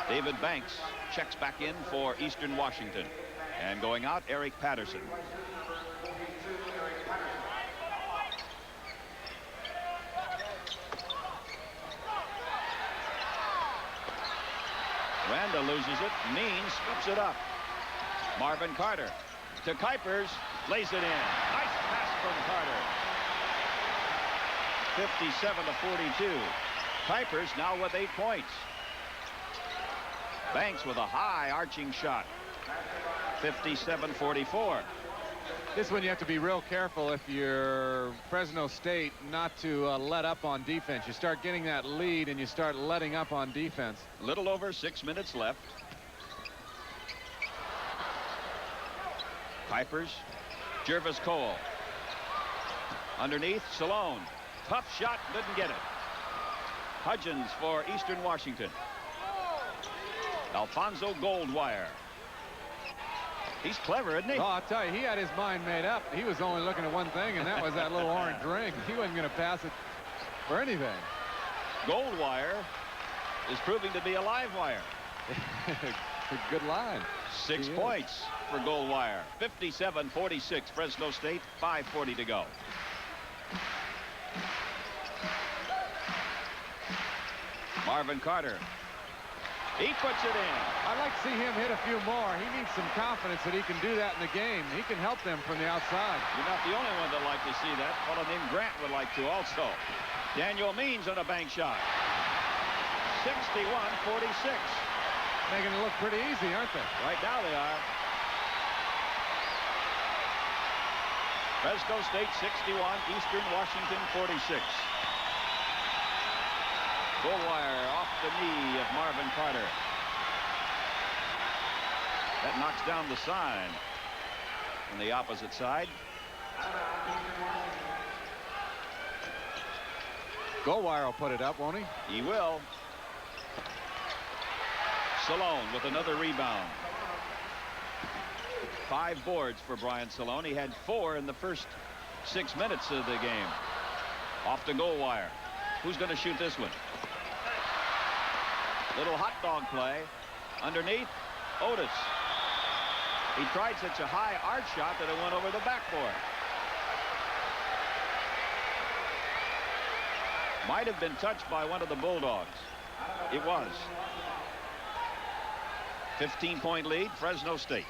Speaker 1: David Banks checks back in for Eastern Washington. And going out, Eric Patterson. Randa loses it. Means scoops it up. Marvin Carter to Kuipers. Lays it in. Nice pass from Carter. 57-42. Kuipers now with 8 points. Banks with a high arching shot. 57-44.
Speaker 2: This one you have to be real careful if you're Fresno State not to let up on defense. You start getting that lead and you start letting up on defense.
Speaker 1: Little over 6 minutes left. Kuipers. Jervis Cole. Underneath, Salone. Tough shot, didn't get it. Hudgens for Eastern Washington. Alfonso Goldwire. He's clever, isn't he?
Speaker 2: Oh, I'll tell you, he had his mind made up. He was only looking at one thing, and that was that little orange ring. He wasn't going to pass it for anything.
Speaker 1: Goldwire is proving to be a live wire.
Speaker 2: Good line.
Speaker 1: 6 points for Goldwire. 57-46, Fresno State, 5:40 to go. Marvin Carter. He puts it in.
Speaker 2: I'd like to see him hit a few more. He needs some confidence that he can do that in the game. He can help them from the outside.
Speaker 1: You're not the only one that'd like to see that. A fellow named Grant would like to also. Daniel Means on a bank shot. 61-46.
Speaker 2: Making it look pretty easy, aren't they?
Speaker 1: Right now they are. Fresno State 61, Eastern Washington 46. Goldwire off the knee of Marvin Carter. That knocks down the sign on the opposite side.
Speaker 2: Goldwire will put it up, won't he?
Speaker 1: He will. Salone with another rebound. 5 boards for Brian Salone. He had 4 in the first 6 minutes of the game. Off to Goldwire. Who's going to shoot this one? Little hot dog play. Underneath, Otis. He tried such a high arch shot that it went over the backboard. Might have been touched by one of the Bulldogs. It was. 15-point lead, Fresno State.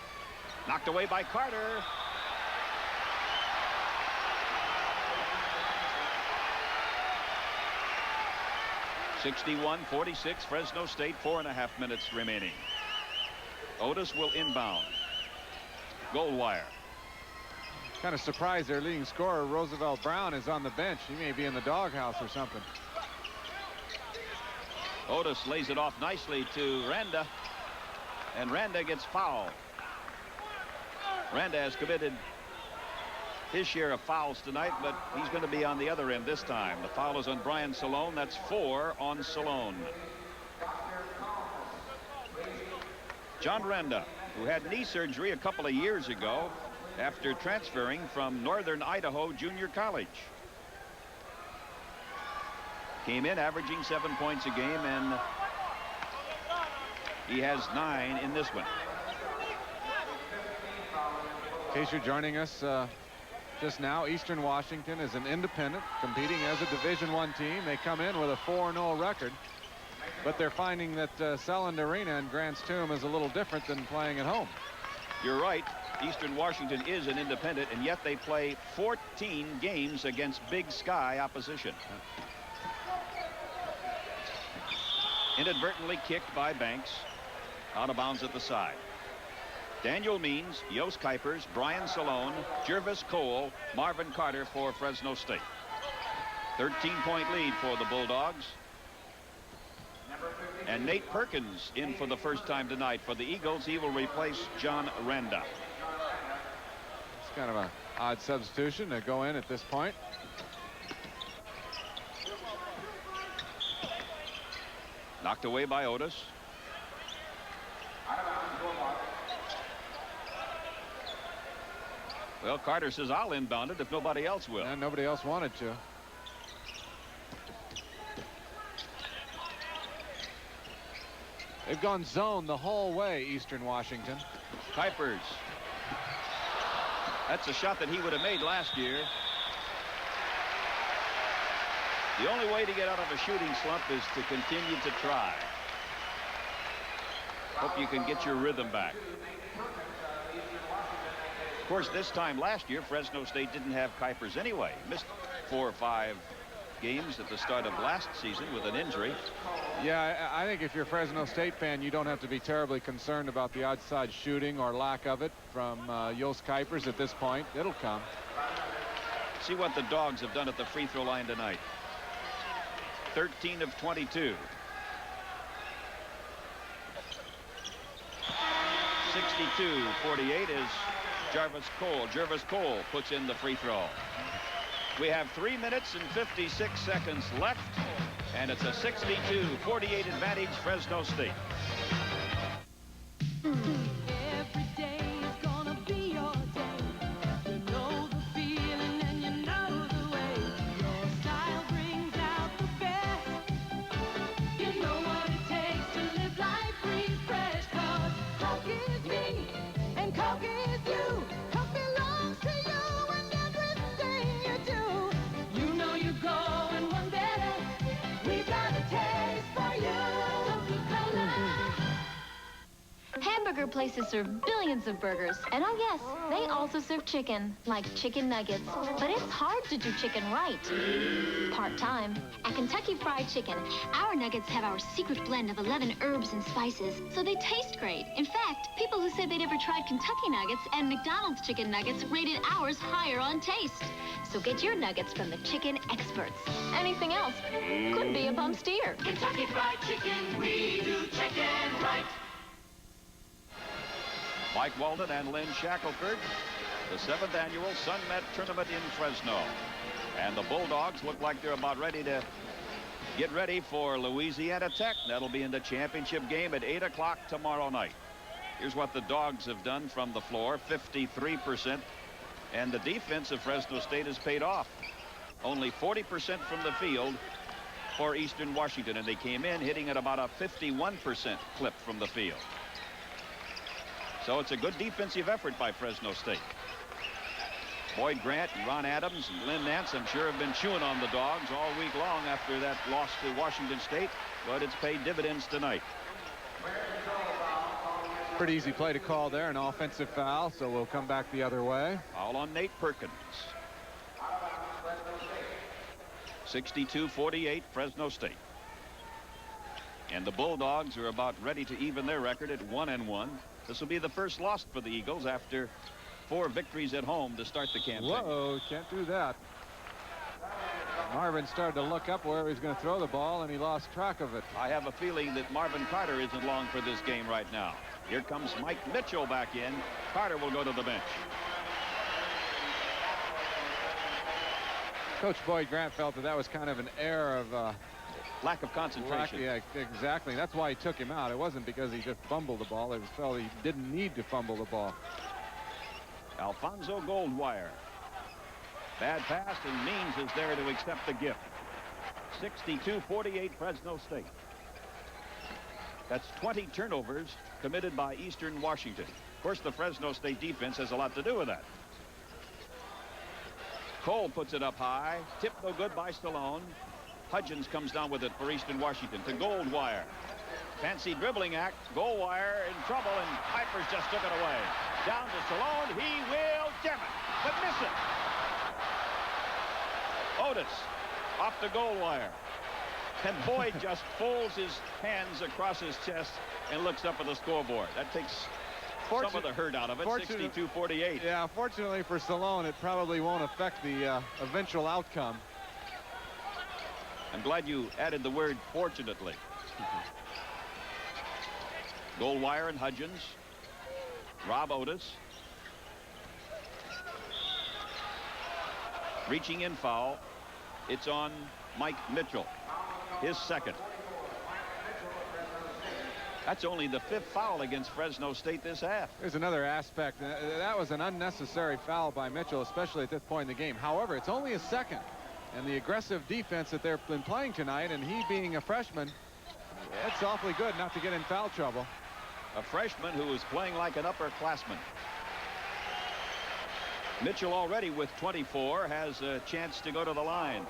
Speaker 1: Knocked away by Carter. (61-46) Fresno State, 4.5 minutes remaining. Otis will inbound. Goldwire.
Speaker 2: Kind of surprised their leading scorer, Roosevelt Brown, is on the bench. He may be in the doghouse or something.
Speaker 1: Otis lays it off nicely to Randa. And Randa gets fouled. Randa has committed his share of fouls tonight, but he's going to be on the other end this time. The foul is on Brian Salone. That's 4 on Salone. John Randa, who had knee surgery a couple of years ago after transferring from Northern Idaho Junior College. Came in averaging 7 points a game, and he has 9 in this one.
Speaker 2: In case you're joining us just now, Eastern Washington is an independent competing as a Division I team. They come in with a 4-0 record, but they're finding that Selland Arena in Grants Tomb is a little different than playing at home.
Speaker 1: You're right. Eastern Washington is an independent, and yet they play 14 games against Big Sky opposition. Inadvertently kicked by Banks. Out of bounds at the side. Daniel Means, Jos Kuipers, Brian Salone, Jervis Cole, Marvin Carter for Fresno State. 13-point lead for the Bulldogs. And Nate Perkins in for the first time tonight for the Eagles. He will replace John Randa.
Speaker 2: It's kind of an odd substitution to go in at this point.
Speaker 1: Knocked away by Otis. Well, Carter says I'll inbound it if nobody else will.
Speaker 2: And nobody else wanted to. They've gone zone the whole way, Eastern Washington.
Speaker 1: Kuipers. That's a shot that he would have made last year. The only way to get out of a shooting slump is to continue to try. Hope you can get your rhythm back. Of course, this time last year, Fresno State didn't have Kuipers anyway. Missed 4 or 5 games at the start of last season with an injury.
Speaker 2: Yeah, I think if you're a Fresno State fan, you don't have to be terribly concerned about the outside shooting or lack of it from Jos Kuipers at this point. It'll come.
Speaker 1: See what the Dogs have done at the free throw line tonight. 13 of 22. 62-48 is Jarvis Cole. Jarvis Cole puts in the free throw. We have 3 minutes and 56 seconds left, and it's a 62-48 advantage, Fresno State.
Speaker 18: Every day is gonna be your day. You know the feeling and you know the way. Your style brings out the best. You know what it takes to live life refreshed. 'Cause Coke is me and Coke is you. Coke belongs to you and everything you do. You know you're going one better. We've got a taste for you. Coca-Cola.
Speaker 19: Hamburger places serve billions of burgers. And oh yes, they also serve chicken, like chicken nuggets. But it's hard to do chicken right. Part-time. At Kentucky Fried Chicken, our nuggets have our secret blend of 11 herbs and spices, so they taste great. In fact, people who said they'd never tried Kentucky nuggets and McDonald's chicken nuggets rated ours higher on taste. So get your nuggets from the chicken experts. Anything else could be a bum steer.
Speaker 18: Kentucky Fried Chicken, we do chicken right.
Speaker 1: Mike Walden and Lynn Shackelford, the 7th annual Sun Met Tournament in Fresno. And the Bulldogs look like they're about ready to get ready for Louisiana Tech. That'll be in the championship game at 8 o'clock tomorrow night. Here's what the Dogs have done from the floor, 53%. And the defense of Fresno State has paid off. Only 40% from the field for Eastern Washington. And they came in hitting at about a 51% clip from the field. So it's a good defensive effort by Fresno State. Boyd Grant and Ron Adams and Lynn Nance, I'm sure, have been chewing on the Dogs all week long after that loss to Washington State, but it's paid dividends tonight.
Speaker 2: Pretty easy play to call there, an offensive foul, so we'll come back the other way.
Speaker 1: Foul on Nate Perkins. 62-48 Fresno State. And the Bulldogs are about ready to even their record at 1-1. This will be the first loss for the Eagles after 4 victories at home to start the campaign.
Speaker 2: Whoa, can't do that. Marvin started to look up where he was going to throw the ball, and he lost track of it.
Speaker 1: I have a feeling that Marvin Carter isn't long for this game right now. Here comes Mike Mitchell back in. Carter will go to the bench.
Speaker 2: Coach Boyd Grant felt that was kind of an air of
Speaker 1: lack of concentration.
Speaker 2: Yeah, exactly. That's why he took him out. It wasn't because he just fumbled the ball. It was felt he didn't need to fumble the ball.
Speaker 1: Alfonso Goldwire. Bad pass, and Means is there to accept the gift. 62-48 Fresno State. That's 20 turnovers committed by Eastern Washington. Of course, the Fresno State defense has a lot to do with that. Cole puts it up high. Tip no good by Stallone. Hudgens comes down with it for Eastern Washington to Goldwire. Fancy dribbling act. Goldwire in trouble, and Kuipers just took it away. Down to Stallone. He will jam it, but miss it. Otis off the Goldwire. And Boyd just folds his hands across his chest and looks up at the scoreboard. That takes some of the hurt out of it. 62-48.
Speaker 2: Yeah, fortunately for Stallone, it probably won't affect the eventual outcome.
Speaker 1: I'm glad you added the word fortunately. Goldwire and Hudgens. Rob Otis. Reaching in foul. It's on Mike Mitchell. His second. That's only the 5th foul against Fresno State this half.
Speaker 2: There's another aspect. That was an unnecessary foul by Mitchell, especially at this point in the game. However, it's only his second. And the aggressive defense that they've been playing tonight, and he being a freshman, it's awfully good not to get in foul trouble.
Speaker 1: A freshman who is playing like an upperclassman. Mitchell already with 24 has a chance to go to the line.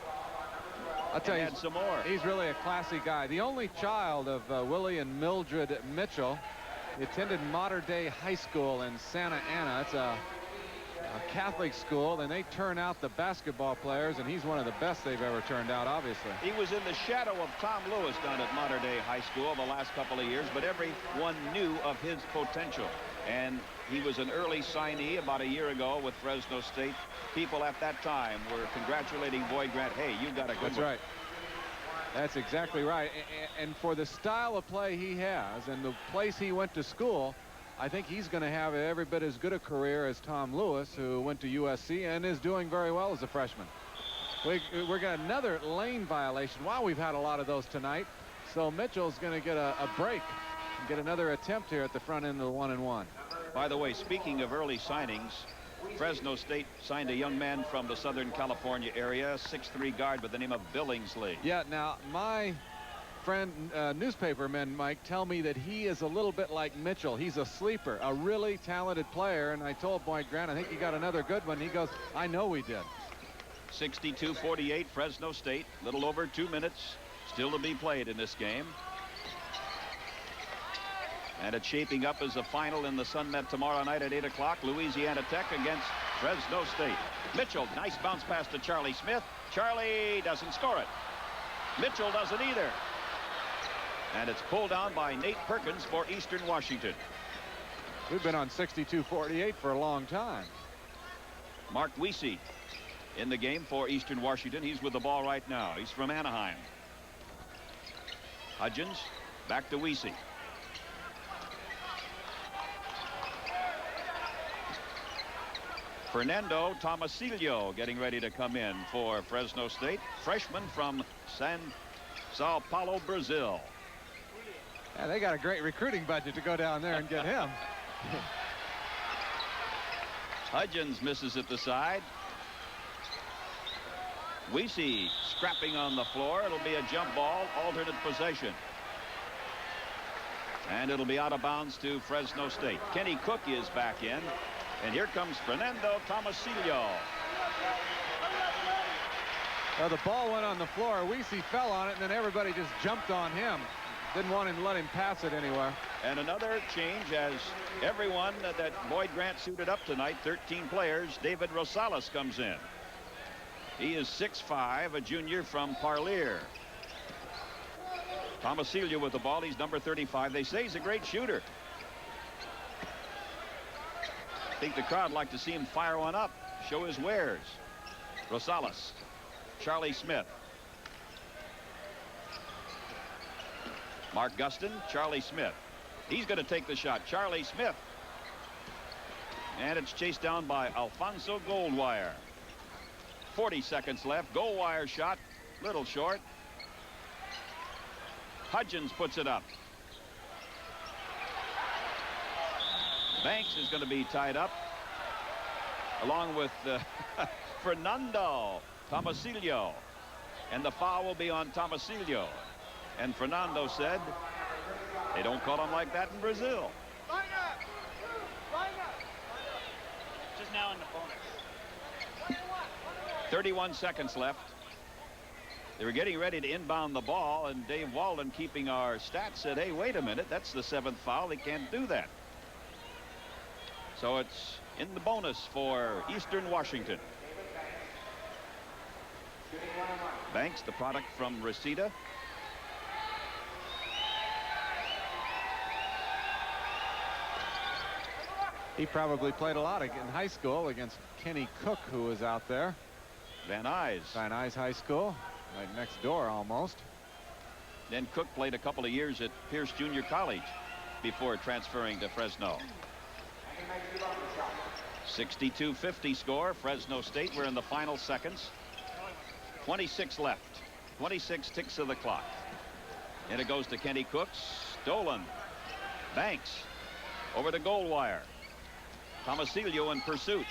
Speaker 2: I'll tell you,
Speaker 1: add some more.
Speaker 2: He's really a classy guy. The only child of Willie and Mildred Mitchell. He attended Mater Dei High School in Santa Ana. It's a Catholic school, and they turn out the basketball players, and he's one of the best they've ever turned out, obviously.
Speaker 1: He was in the shadow of Tom Lewis down at Mater Dei High School the last couple of years, but everyone knew of his potential. And he was an early signee about a year ago with Fresno State. People at that time were congratulating Boyd Grant. Hey, you got a good one.
Speaker 2: That's right. That's exactly right. And for the style of play he has and the place he went to school, I think he's going to have every bit as good a career as Tom Lewis, who went to USC and is doing very well as a freshman. We're got another lane violation. Wow, we've had a lot of those tonight. So Mitchell's going to get a break and get another attempt here at the front end of the 1-and-1.
Speaker 1: By the way, speaking of early signings, Fresno State signed a young man from the Southern California area, 6'3" guard by the name of Billingsley.
Speaker 2: Yeah, now my friend newspapermen, Mike, tell me that he is a little bit like Mitchell. He's a sleeper, a really talented player, and I told Boyd Grant, I think he got another good one. He goes, I know we did.
Speaker 1: 62-48 Fresno State, little over 2 minutes still to be played in this game. And it's shaping up as a final in the Sun Met tomorrow night at 8 o'clock. Louisiana Tech against Fresno State. Mitchell, nice bounce pass to Charlie Smith. Charlie doesn't score it. Mitchell doesn't either. And it's pulled down by Nate Perkins for Eastern Washington.
Speaker 2: We've been on 62-48 for a long time.
Speaker 1: Mark Weesey in the game for Eastern Washington. He's with the ball right now. He's from Anaheim. Hudgens back to Weesey. Fernando Tomasillo getting ready to come in for Fresno State. Freshman from Sao Paulo, Brazil.
Speaker 2: Yeah, they got a great recruiting budget to go down there and get him.
Speaker 1: Hudgens misses at the side. Weesey scrapping on the floor. It'll be a jump ball, alternate possession. And it'll be out of bounds to Fresno State. Kenny Cook is back in. And here comes Fernando Tomasillo.
Speaker 2: Well, the ball went on the floor. Weesey fell on it, and then everybody just jumped on him. Didn't want him to let him pass it anywhere.
Speaker 1: And another change as everyone that Boyd Grant suited up tonight, 13 players, David Rosales comes in. He is 6'5", a junior from Parlier. Tomasillo with the ball. He's number 35. They say he's a great shooter. I think the crowd like to see him fire one up, show his wares. Rosales, Charlie Smith, Mark Gustin, Charlie Smith. He's going to take the shot. Charlie Smith. And it's chased down by Alfonso Goldwire. 40 seconds left. Goldwire shot, little short. Hudgens puts it up. Banks is going to be tied up along with Fernando Tomasillo, and the foul will be on Tomasillo. And Fernando said they don't call him like that in Brazil.
Speaker 13: Line up. Line up. Just now in the bonus.
Speaker 1: 31 seconds left. They were getting ready to inbound the ball, and Dave Walden, keeping our stats, said, hey, wait a minute, that's the 7th foul. They can't do that. So it's in the bonus for Eastern Washington. Banks, the product from Reseda.
Speaker 2: He probably played a lot in high school against Kenny Cook, who was out there.
Speaker 1: Van Nuys.
Speaker 2: Van Nuys High School, right next door almost.
Speaker 1: Then Cook played a couple of years at Pierce Junior College before transferring to Fresno. 62-50 score. Fresno State. We're in the final seconds. 26 left. 26 ticks of the clock. And it goes to Kenny Cook. Stolen. Banks over the goal wire. Tomasillo in pursuit.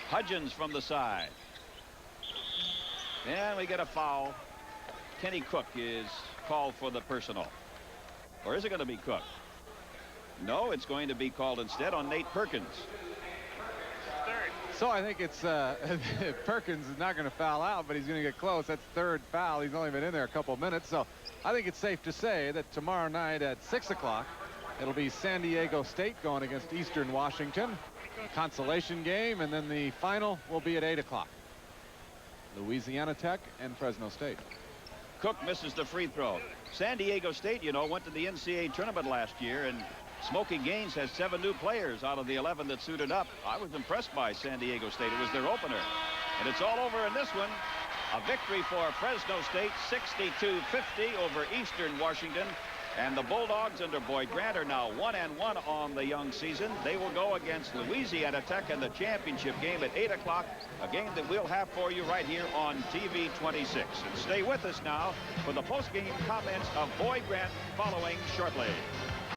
Speaker 1: Hudgens from the side. And we get a foul. Kenny Cook is called for the personal. Or is it going to be Cook? No, it's going to be called instead on Nate Perkins.
Speaker 2: So I think it's Perkins is not going to foul out, but he's going to get close. That's third foul. He's only been in there a couple minutes. So I think it's safe to say that tomorrow night at 6 o'clock, it'll be San Diego State going against Eastern Washington. Consolation game, and then the final will be at 8 o'clock. Louisiana Tech and Fresno State.
Speaker 1: Cook misses the free throw. San Diego State, you know, went to the NCAA tournament last year, and Smokey Gaines has 7 new players out of the 11 that suited up. I was impressed by San Diego State. It was their opener. And it's all over in this one. A victory for Fresno State, 62-50 over Eastern Washington. And the Bulldogs under Boyd Grant are now 1-1 on the young season. They will go against Louisiana Tech in the championship game at 8 o'clock, a game that we'll have for you right here on TV 26. And stay with us now for the post-game comments of Boyd Grant following shortly.